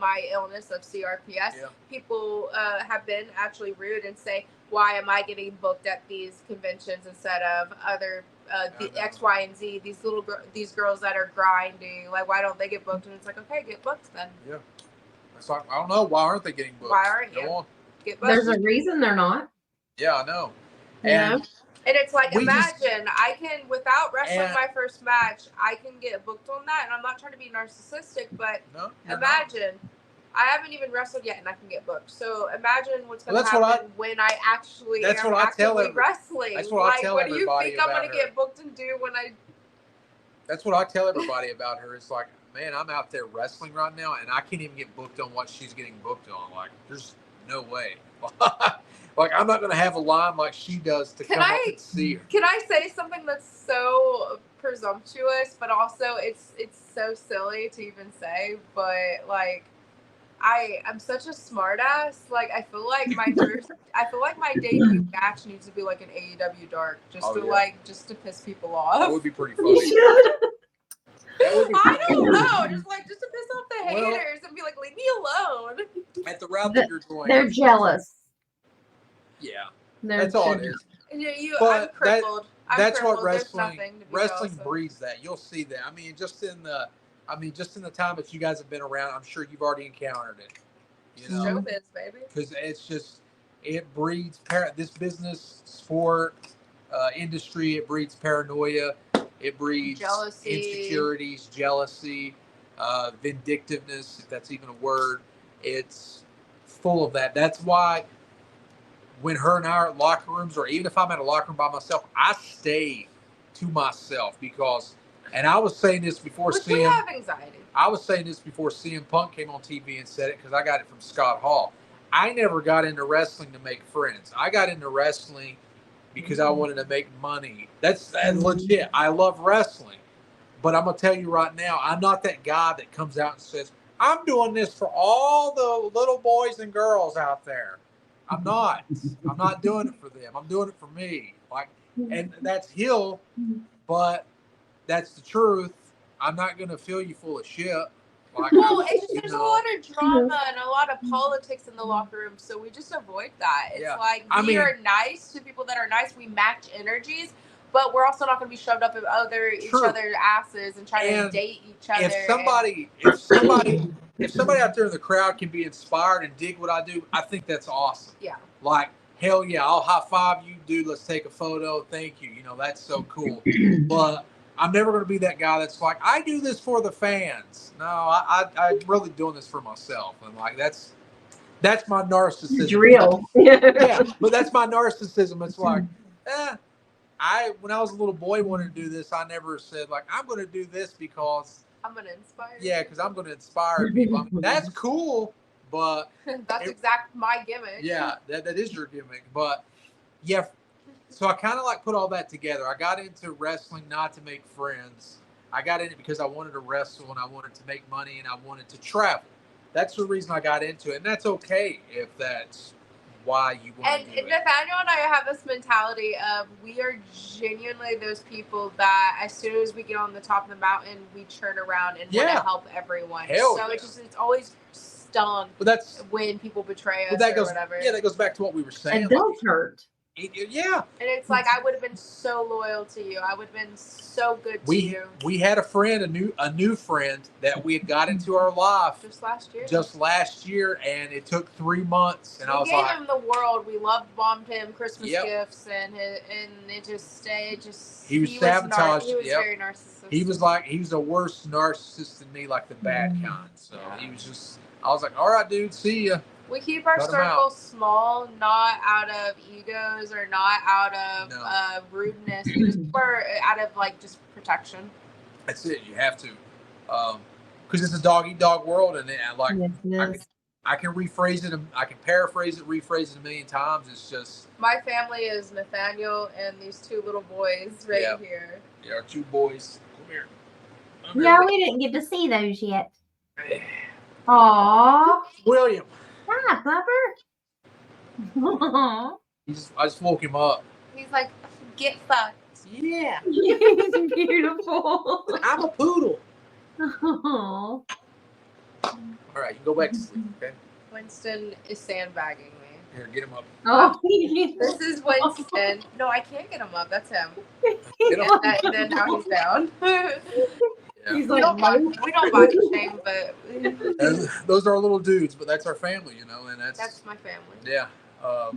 my illness of CRPS, people have been actually rude and say, why am I getting booked at these conventions instead of other the X, Y, and Z? These girls that are grinding, like, why don't they get booked? And it's like, okay, get booked then. Yeah, it's like, I don't know, why aren't they getting booked? Why aren't you? Go on. There's a reason they're not. Yeah, I know. And it's like, imagine I can, without wrestling my first match, I can get booked on that. And I'm not trying to be narcissistic, but imagine I haven't even wrestled yet and I can get booked. So imagine what's going to happen when I actually am actively wrestling. That's what I tell everybody. What do you think I'm going to get booked and do when I... That's what I tell everybody about her. It's like, man, I'm out there wrestling right now and I can't even get booked on what she's getting booked on. Like, there's no way. Like, I'm not going to have a line like she does to come up and see her. Can I say something that's so presumptuous, but also it's so silly to even say, but like, I'm such a smart ass. Like, I feel like my debut match needs to be like an AEW dark, just to piss people off. That would be pretty funny. I don't know, just to piss off the haters and be like, leave me alone. At the route that you're going, they're jealous. Yeah, that's all it is. I'm crippled. That's what wrestling breeds. That you'll see that. I mean, just in the time that you guys have been around, I'm sure you've already encountered it. You know, showbiz, baby. Because it breeds this business, sport, industry. It breeds paranoia. It breeds insecurities, jealousy, vindictiveness, if that's even a word. It's full of that. That's why when her and I are at locker rooms, or even if I'm at a locker room by myself, I stay to myself because, and I was saying this before we have anxiety. I was saying this before CM Punk came on TV and said it because I got it from Scott Hall. I never got into wrestling to make friends. I got into wrestling because I wanted to make money. That's legit. I love wrestling. But I'm going to tell you right now, I'm not that guy that comes out and says, I'm doing this for all the little boys and girls out there. I'm not. I'm not doing it for them. I'm doing it for me. Like, and that's Hill, but that's the truth. I'm not going to fill you full of shit. Like, there's a lot of drama and a lot of politics in the locker room, so we just avoid that. It's like we are nice to people that are nice. We match energies, but we're also not going to be shoved up in each other's asses and trying to date each other. If somebody out there in the crowd can be inspired and dig what I do, I think that's awesome. Yeah. Like, hell yeah, I'll high five you, dude. Let's take a photo. Thank you. You know, that's so cool. But I'm never going to be that guy that's like, I do this for the fans. No, I'm really doing this for myself. And like, that's my narcissism. It's real. Yeah, but that's my narcissism. It's like, when I was a little boy wanted to do this, I never said like, I'm going to do this because I'm going to inspire. Yeah, because I'm going to inspire people. I mean, that's cool, but that's exactly my gimmick. Yeah, that is your gimmick. But yeah, so I kind of like put all that together. I got into wrestling not to make friends. I got in it because I wanted to wrestle and I wanted to make money and I wanted to travel. That's the reason I got into it, and that's okay if that's why you want to do it. And Nathaniel and I have this mentality of we are genuinely those people that as soon as we get on the top of the mountain, we turn around and want to help everyone. It's always stung when people betray us or whatever. Yeah, that goes back to what we were saying. It does hurt. Yeah. And it's like, I would have been so loyal to you. I would have been so good to you. We had a friend, a new friend that we had got into our life just last year, and it took 3 months. And I was like, we gave him the world. We bombed him Christmas gifts, and he was sabotaged. He was very narcissistic. He was a worse narcissist than me, like the bad kind. So he was just, I was like, all right, dude, see ya. We keep our Cut 'em circle out. small, not out of egos or not out of No. rudeness. We just are out of like just protection. That's it. You have to, because it's a dog eat dog world, and like Yes, it is. I can rephrase it. I can paraphrase it, rephrase it a million times. It's just My family is Nathaniel and these two little boys right Yeah. here. Our two boys. Come here. Yeah, we didn't get to see those yet. Aww. William. Hi, Pupper. I just woke him up. He's like, get fucked. Yeah. He's beautiful. I'm a poodle. Aww. All right, you go back to sleep, okay? Winston is sandbagging me. Here, get him up. Oh, This is Winston. No, I can't get him up. That's him. Get him. And then now he's down. Yeah. He's we like, don't body shame, but Those are our little dudes, but that's our family, you know, and that's my family. yeah.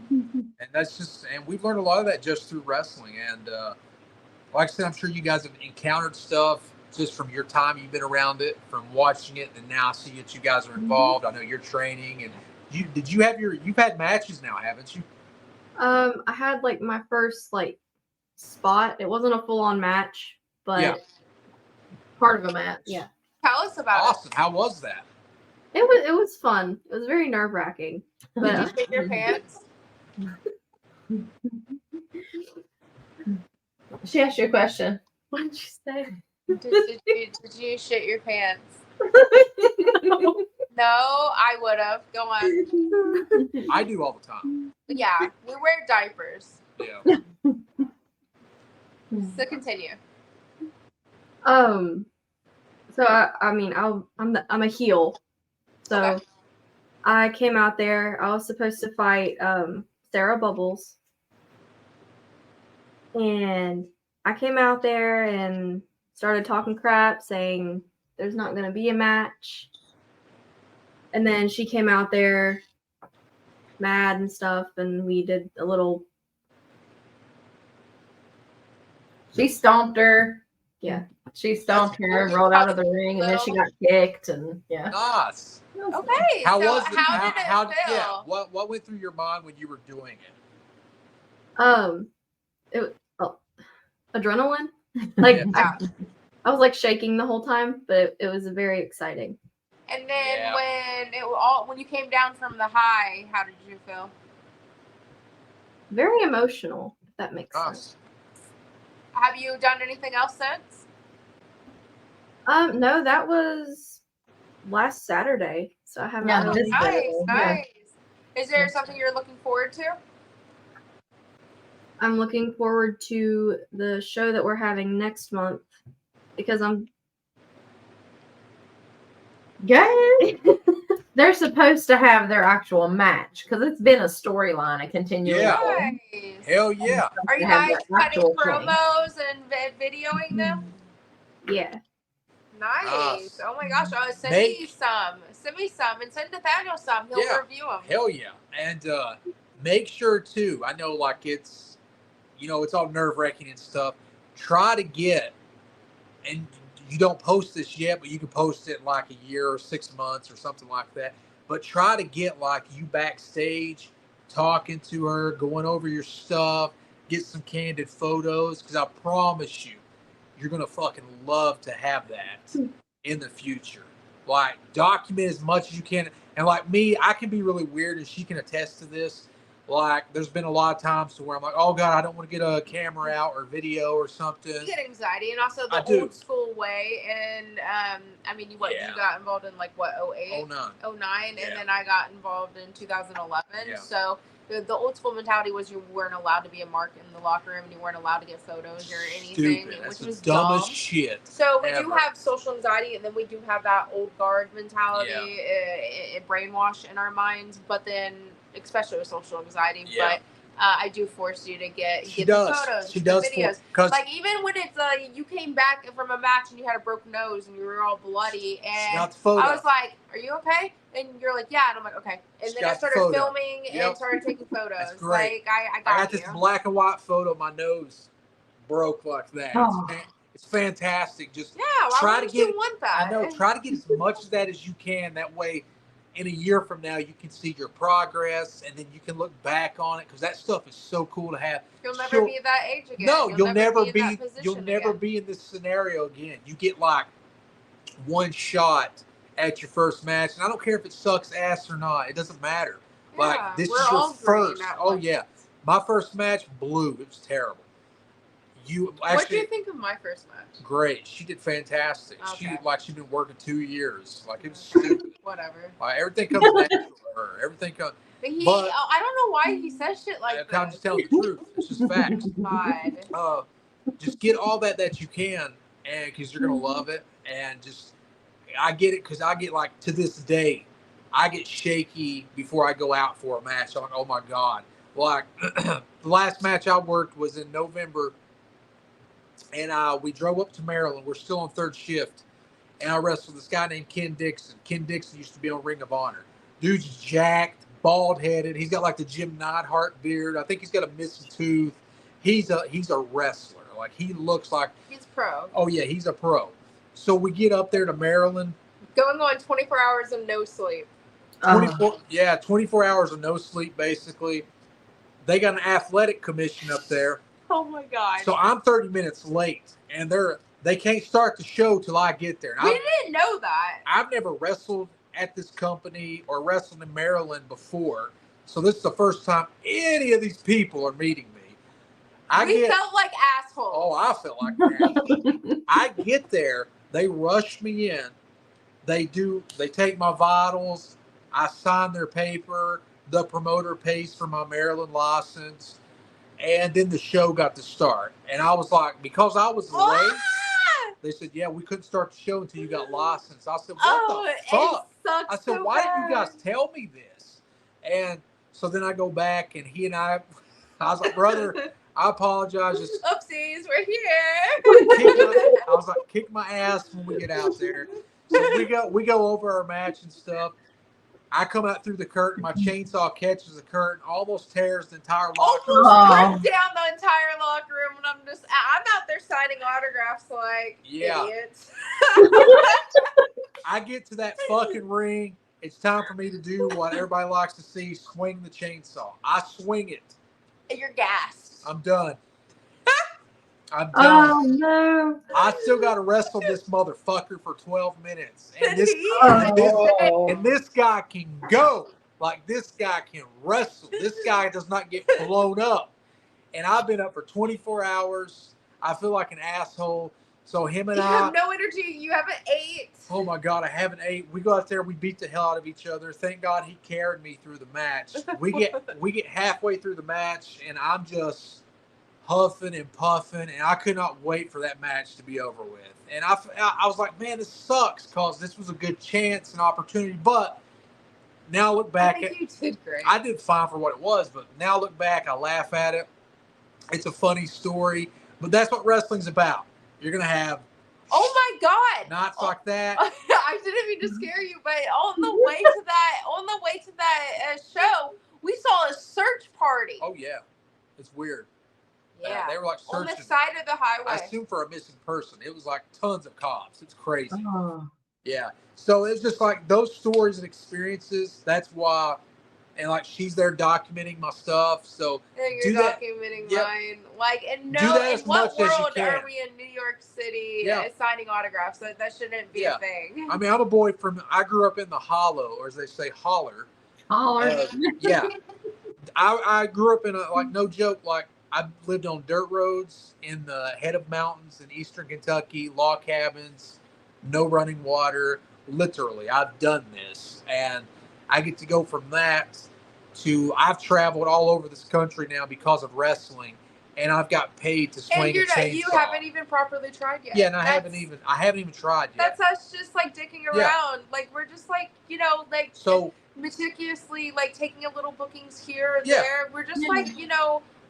And that's just, and we've learned a lot of that just through wrestling. And like I said, I'm sure you guys have encountered stuff just from your time you've been around it, from watching it, and now I see that you guys are involved. I know you're training, and you've had matches now, haven't you? I had like my first like spot. It wasn't a full on match, but Yeah. part of a match. Yeah. Tell us about Awesome. How was that? It was fun. It was very nerve wracking. it. But Did you shit your pants? she asked you a question. what did you say? Did you shit your pants? No, I would have. Go on. I do all the time. Yeah, we wear diapers. Yeah. So continue. So I mean I'm a heel. So Okay. I came out there. I was supposed to fight Sarah Bubbles. And I came out there and started talking crap, saying there's not going to be a match. And then she came out there mad and stuff, and we did a little. She stomped her. Yeah. She stomped her, rolled out of the ring, and then she got kicked. And yeah. Nice. Okay. How so was it? how did it feel? Yeah. What went through your mind when you were doing it? It adrenaline. Like Yeah. I was like shaking the whole time, but it was very exciting. And then Yeah. when you came down from the high, how did you feel? Very emotional, if that makes sense. Nice. Have you done anything else since? No, that was last Saturday, so I haven't. Yeah, really- this- Nice, Yeah. nice. Is there Yeah. something you're looking forward to? I'm looking forward to the show that we're having next month because I'm. Good. They're supposed to have their actual match because it's been a storyline, a continuing. Yeah. thing. Nice. Hell yeah. Are you to have guys their cutting actual thing. promos and videoing them? Yeah. Nice. Nice. Oh my gosh. Send Make- me some. Send me some and send Nathaniel some. He'll Yeah. review them. Hell yeah. And make sure too, I know like it's, you know, it's all nerve wracking and stuff. Try to get, and you don't post this yet, but you can post it in like a year or 6 months or something like that. But try to get like you backstage talking to her, going over your stuff, get some candid photos. Cause I promise you, you're going to fucking love to have that in the future. Like document as much as you can. And like me, I can be really weird and she can attest to this. Like there's been a lot of times to where I'm like, oh God, I don't want to get a camera out or video or something. You get anxiety and also I the do. old school way. And I mean, you Yeah. got involved in like what, 08? Oh no. 09, Yeah. and then I got involved in 2011. Yeah. So the old school mentality was you weren't allowed to be a mark in the locker room and you weren't alled to get photos or anything, Stupid. That's which the was dumbest dumb. shit. So we do ever. have social anxiety, and then we do have that old guard mentality, brainwash in our minds. But then, especially with social anxiety, Yeah. but I do force you to get She the does. photos, She the does. videos. Because Like even when it's you came back from a match and you had a broken nose and you were all bloody, she and got the photo. I was like, "Are you okay?" And you're like, "Yeah," and I'm like, "Okay." And She then I got the started photo. filming Yep. and started taking photos. That's great. Like I I got got you. this black and white photo. My nose broke like that. Oh. It's fantastic. Just Yeah, why try to wouldn't you get- want that? I know. Try to get as much of that as you can. That way, in a year from now, you can see your progress, and then you can look back on it because that stuff is so cool to have. You'll never be that age again. No, you'll never be in that position you'll never again. be in this scenario again. You get like one shot at your first match, and I don't care if it sucks ass or not. It doesn't matter. Yeah, like this we're is your all green first. at Oh once. yeah, my first match blew. It was terrible. You actually. What do you think of my first match? Great. She did fantastic. Okay. She'd been working 2 years. Like it was stupid. Whatever. Like everything comes natural to her. Everything comes. But I don't know why he says shit like that. I'm just telling the truth. It's just facts. God. Just get all that you can, and because you're gonna love it, and just I get it because I get like to this day, I get shaky before I go out for a match. I'm like, oh my god. Like the last match I worked was in November, and we drove up to Maryland. We're still on third shift, and I wrestled this guy named Ken Dixon. Ken Dixon used to be on Ring of Honor. Dude's jacked, bald headed. He's got like the Jim Neidhart beard. I think he's got a missing tooth. He's a wrestler. Like he looks like he's pro. Oh yeah, he's a pro. So we get up there to Maryland. Going on 24 hours of no sleep. 24 hours of no sleep basically. They got an athletic commission up there. Oh my god. So I'm 30 minutes late, and they can't start the show till I get there. We didn't know that. I've never wrestled at this company or wrestled in Maryland before, so this is the first time any of these people are meeting me. We felt like assholes. Oh, I felt like an asshole. I get there, they rush me in. They take my vitals. I sign their paper. The promoter pays for my Maryland license. And then the show got to start. And I was like, because I was late, they said, yeah, we couldn't start the show until you got licensed. I said, what the fuck? I said, why didn't you guys tell me this? And so then I go back, and he and I was like, brother, I apologize. Just oopsies, we're here. I was like, kick my ass when we get out there. So we go over our match and stuff. I come out through the curtain. My chainsaw catches the curtain, almost tears the entire locker room. Almost ripped down the entire locker room, and I'm out there signing autographs like idiots. I get to that fucking ring. It's time for me to do what everybody likes to see: swing the chainsaw. I swing it. You're gassed. I'm done. I'm done. Oh no! I still got to wrestle this motherfucker for 12 minutes, and this guy can go. Like this guy can wrestle. This guy does not get blown up. And I've been up for 24 hours. I feel like an asshole. So him and you have no energy. You haven't ate. Oh my god, I haven't ate. We go out there. We beat the hell out of each other. Thank God he carried me through the match. We get halfway through the match, and I'm just huffing and puffing, and I could not wait for that match to be over with. And I was like, man, this sucks because this was a good chance and opportunity. But now I look back you did great. I did fine for what it was, but now I look back, I laugh at it. It's a funny story, but that's what wrestling's about. You're gonna have my god knots like that. I didn't mean to scare you, but on the way to that show, we saw a search party. Oh yeah, it's weird. Yeah, they were like searching on the side of the highway. I assume for a missing person. It was like tons of cops. It's crazy. Oh. Yeah. So it's just like those stories and experiences. That's why, and like she's there documenting my stuff. So you're documenting mine. Like, and in what world are we in New York City signing autographs? That shouldn't be a thing. I mean, I'm a boy I grew up in the Hollow, or as they say, Holler. Holler. Yeah. I grew up in no joke, I lived on dirt roads in the head of mountains in eastern Kentucky, log cabins, no running water. Literally, I've done this. And I get to go from that to I've traveled all over this country now because of wrestling, and I've got paid to swing a chainsaw. You haven't even properly tried yet. Yeah, and I haven't even tried yet. That's us just dicking around. Yeah. Like we're just so meticulously taking a little bookings here and there. We're just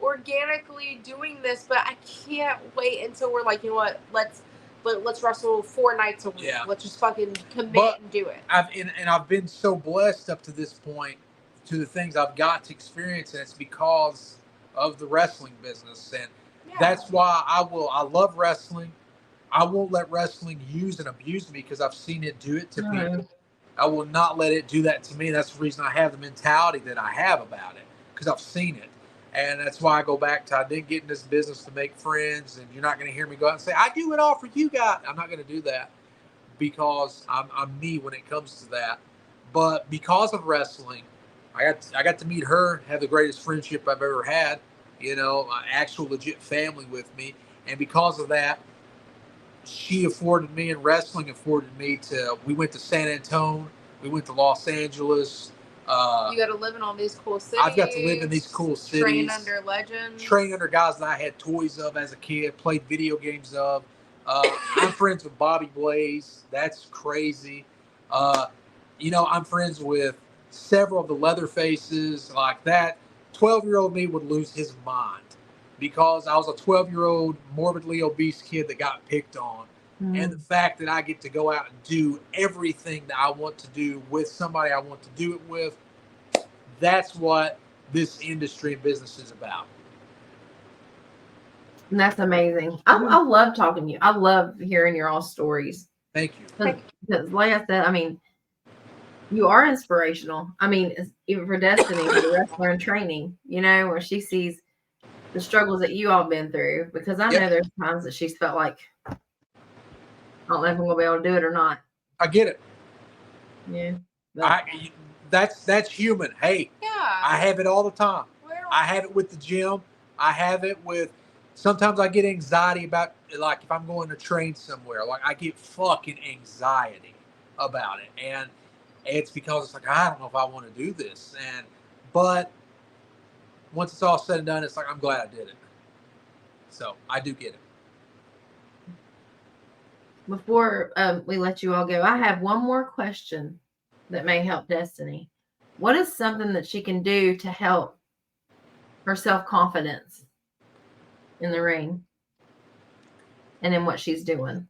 organically doing this, but I can't wait until we're you know what, let's wrestle 4 nights a week. Yeah. Let's just fucking commit and do it. I've been so blessed up to this point to the things I've got to experience, and it's because of the wrestling business. And that's why I love wrestling. I won't let wrestling use and abuse me because I've seen it do it to people. I will not let it do that to me. That's the reason I have the mentality that I have about it, because I've seen it. And that's why I go back to, I didn't get in this business to make friends, and you're not going to hear me go out and say, I do it all for you guys. I'm not going to do that, because I'm me when it comes to that. But because of wrestling, I got to meet her, have the greatest friendship I've ever had, actual legit family with me. And because of that, she afforded me, and wrestling afforded me we went to San Antonio, we went to Los Angeles. You got to live in all these cool cities. I've got to live in these cool cities. Train under legends. Train under guys that I had toys of as a kid, played video games of. I'm friends with Bobby Blaze. That's crazy. I'm friends with several of the Leatherfaces like that. 12-year-old me would lose his mind, because I was a 12-year-old morbidly obese kid that got picked on. And the fact that I get to go out and do everything that I want to do with somebody I want to do it with, that's what this industry and business is about. And that's amazing. I love talking to you. I love hearing your all stories. Thank you. Because like I said, I mean, you are inspirational. I mean, even for Destiny, the wrestler in training, where she sees the struggles that you all been through, because I know there's times that she's felt like, I don't know if I'm gonna be able to do it or not. I get it. Yeah. That's human. Hey, I have it all the time. I have it with the gym. I have it with, sometimes I get anxiety about, like, if I'm going to train somewhere, like, I get fucking anxiety about it. And it's because it's like, I don't know if I want to do this. But once it's all said and done, it's like, I'm glad I did it. So I do get it. Before we let you all go, I have one more question that may help Destiny. What is something that she can do to help her self-confidence in the ring and in what she's doing? You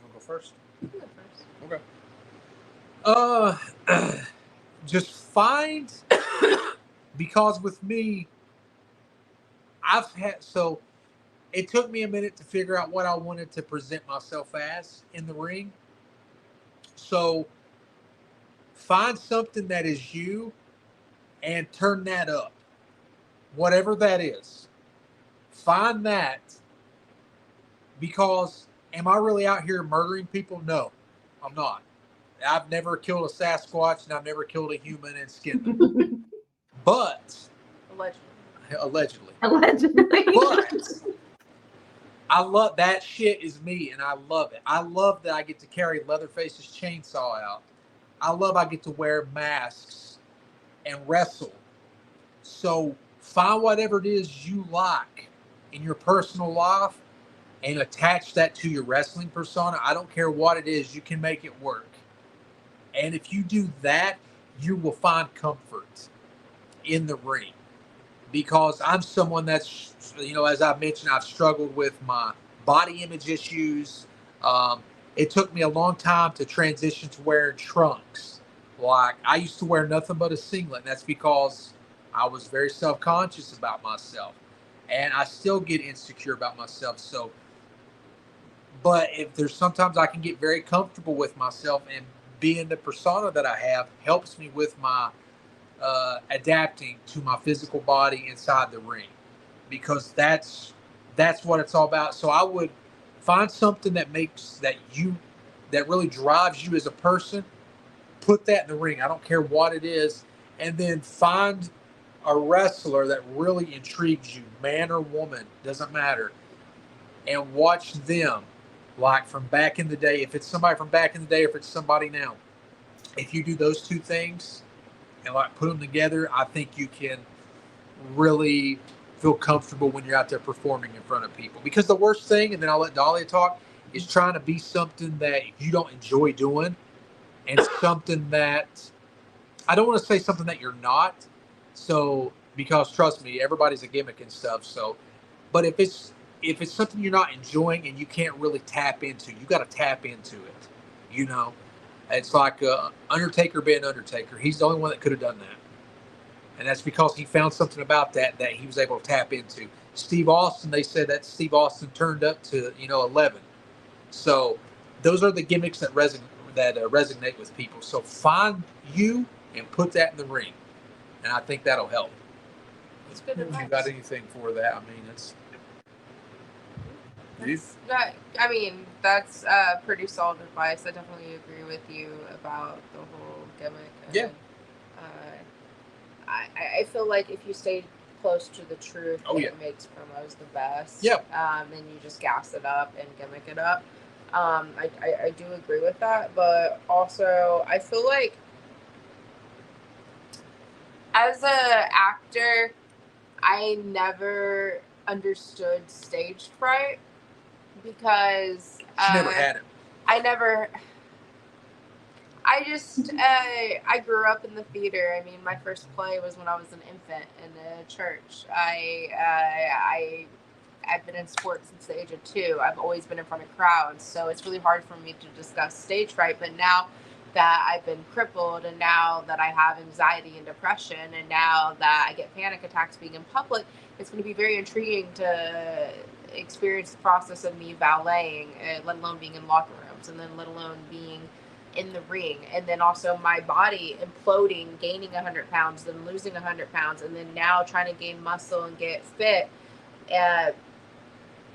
want to go first? You go first. Okay. Just find, because with me, it took me a minute to figure out what I wanted to present myself as in the ring. So find something that is you and turn that up. Whatever that is. Find that, because am I really out here murdering people? No, I'm not. I've never killed a Sasquatch, and I've never killed a human and skinned them. But allegedly. But I love that shit is me, and I love it. I love that I get to carry Leatherface's chainsaw out. I love I get to wear masks and wrestle. So find whatever it is you like in your personal life and attach that to your wrestling persona. I don't care what it is, you can make it work. And if you do that, you will find comfort in the ring. Because I'm someone that's, as I mentioned, I've struggled with my body image issues. It took me a long time to transition to wearing trunks. Like, I used to wear nothing but a singlet, and that's because I was very self-conscious about myself. And I still get insecure about myself. But if there's sometimes I can get very comfortable with myself, and being the persona that I have helps me with my adapting to my physical body inside the ring, because that's what it's all about. So I would find something that really drives you as a person, put that in the ring. I don't care what it is. And then find a wrestler that really intrigues you, man or woman, doesn't matter, and watch them, like from back in the day. If it's somebody from back in the day, or if it's somebody now, if you do those two things and like put them together, I think you can really feel comfortable when you're out there performing in front of people. Because the worst thing, and then I'll let Dahlia talk, is trying to be something that you don't enjoy doing, and something that, I don't want to say something that you're not. So, because trust me, everybody's a gimmick and stuff. So, but if it's something you're not enjoying and you can't really tap into, you got to tap into it. It's like Undertaker being Undertaker. He's the only one that could have done that. And that's because he found something about that he was able to tap into. Steve Austin, they said that Steve Austin turned up to, 11. So those are the gimmicks that resonate with people. So find you and put that in the ring, and I think that'll help. It's good If advice. you got anything for that? I mean, I mean, that's pretty solid advice. I definitely agree with you about the whole gimmick. And, Yeah. I feel like if you stay close to the truth, it makes promos the best. Yeah. And you just gas it up and gimmick it up. I do agree with that, but also I feel like as a actor, I never understood stage fright because she never had it. I grew up in the theater. I mean, my first play was when I was an infant in a church. I've been in sports since the age of 2. I've always been in front of crowds, so it's really hard for me to discuss stage fright. But now that I've been crippled, and now that I have anxiety and depression, and now that I get panic attacks being in public, it's going to be very intriguing to experience the process of me valeting, let alone being in locker rooms, and then let alone being in the ring, and then also my body imploding, gaining 100 pounds, then losing 100 pounds, and then now trying to gain muscle and get fit.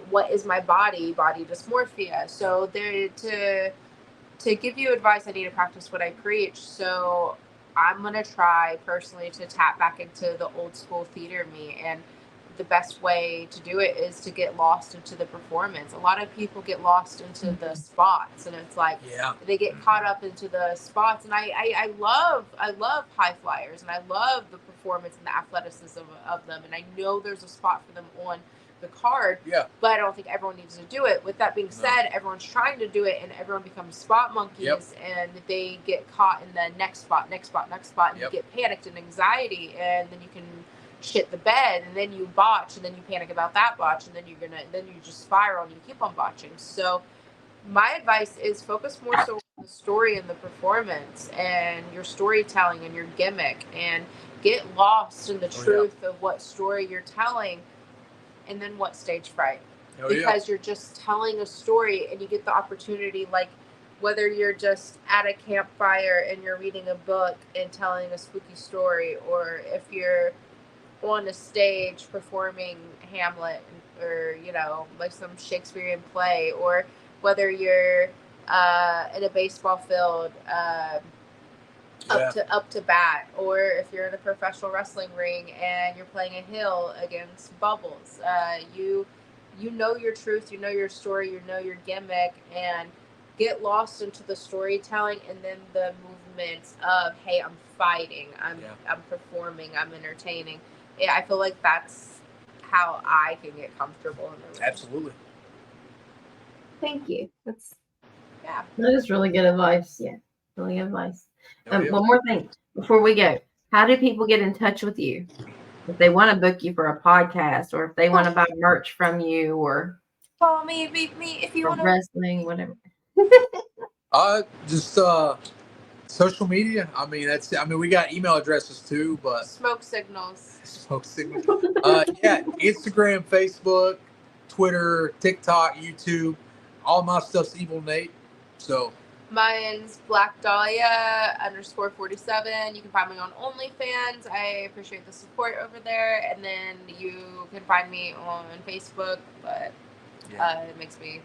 What is my body dysmorphia? So there, to give you advice, I need to practice what I preach. So I'm gonna try personally to tap back into the old school theater me, and the best way to do it is to get lost into the performance. A lot of people get lost into the spots, and it's like they get caught up into the spots. And I love high flyers, and I love the performance and the athleticism of them, and I know there's a spot for them on the card, but I don't think everyone needs to do it. With that being said, everyone's trying to do it, and everyone becomes spot monkeys, and they get caught in the next spot, and you get panicked and anxiety, and then you can shit the bed, and then you botch, and then you panic about that botch, and then you just spiral and you keep on botching. So my advice is focus more so on the story and the performance and your storytelling and your gimmick, and get lost in the truth of what story you're telling. And then what stage fright? Because you're just telling a story, and you get the opportunity, like whether you're just at a campfire and you're reading a book and telling a spooky story, or if you're on a stage performing Hamlet, or like some Shakespearean play, or whether you're in a baseball field up to bat, or if you're in a professional wrestling ring and you're playing a heel against Bubbles, you know your truth, you know your story, you know your gimmick, and get lost into the storytelling, and then the movements of, hey, I'm fighting, I'm performing, I'm entertaining. I feel like that's how I can get comfortable in the ring. Absolutely. Thank you. That is really good advice. Yeah, really good advice. One more thing before we go. How do people get in touch with you if they want to book you for a podcast, or if they want to buy merch from you, or follow me, beat me if you want to wrestling, whatever? Just social media. I mean, we got email addresses too, but smoke signals. Instagram, Facebook, Twitter, TikTok, YouTube. All my stuff's Evil Nate. So mine's Black Dahlia _47. You can find me on OnlyFans. I appreciate the support over there. And then you can find me on Facebook, but it makes me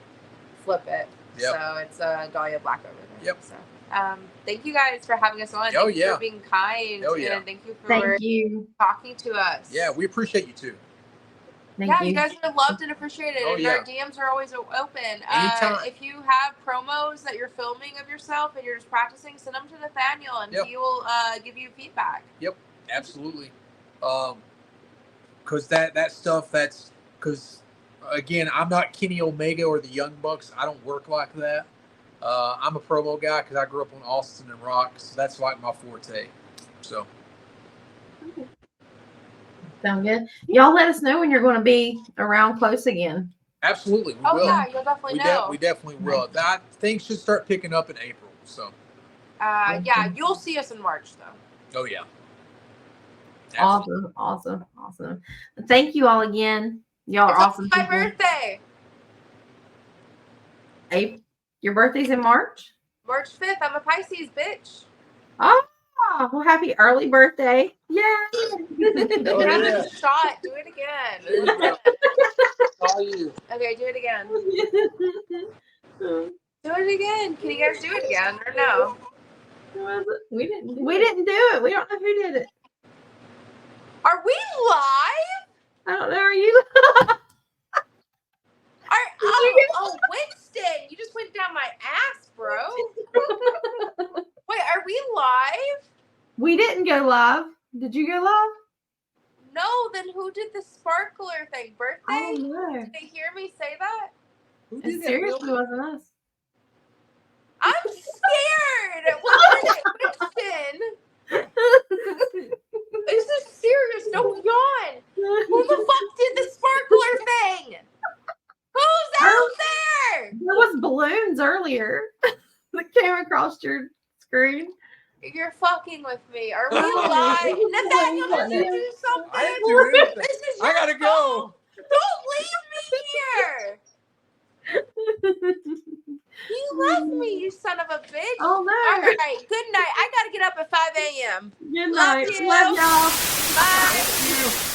flip it. So it's Dahlia Black over there. So thank you guys for having us on. Thank you for being kind. And thank you for talking to us. Yeah, we appreciate you too. Thank you. You guys are loved and appreciated. And our DMs are always open. Anytime. If you have promos that you're filming of yourself and you're just practicing, send them to Nathaniel, and he will give you feedback. Yep, absolutely. Because that stuff, because again, I'm not Kenny Omega or the Young Bucks. I don't work like that. I'm a promo guy because I grew up on Austin and Rock, so that's like my forte. So. Sound good? Y'all let us know when you're going to be around close again. Absolutely, we will. Yeah, you'll definitely know. We definitely will. Things should start picking up in April. So. You'll see us in March though. Oh yeah. Absolutely. Awesome. Thank you all again. Y'all are awesome. It's my birthday. Your birthday's in March? March 5th. I'm a Pisces, bitch. Oh, well, happy early birthday. Yeah. Oh, Have yeah. a shot. Do it again. There you go. All you. Okay, do it again. Do it again. Can you guys do it again or no? We didn't do it. We don't know who did it. Are we live? I don't know. Are you? Oh, Winston, you just went down my ass, bro. Wait, are we live? We didn't go live. Did you go live? No, then who did the sparkler thing? Birthday? I don't know. Did they hear me say that? Who It did that? seriously wasn't us. I'm scared. What is it, Winston? This is serious. Don't yawn. Who the fuck did the sparkler thing? Who's out there? There was balloons earlier that came across your screen. You're fucking with me. Are we Oh, live? Nathaniel, did you do something? I didn't do anything. This is I your gotta fault. go. Don't leave me here. You left me, you son of a bitch. Oh no. All right, good night. I gotta get up at 5 a.m. Good Love night. you. Love y'all. Bye. Thank you.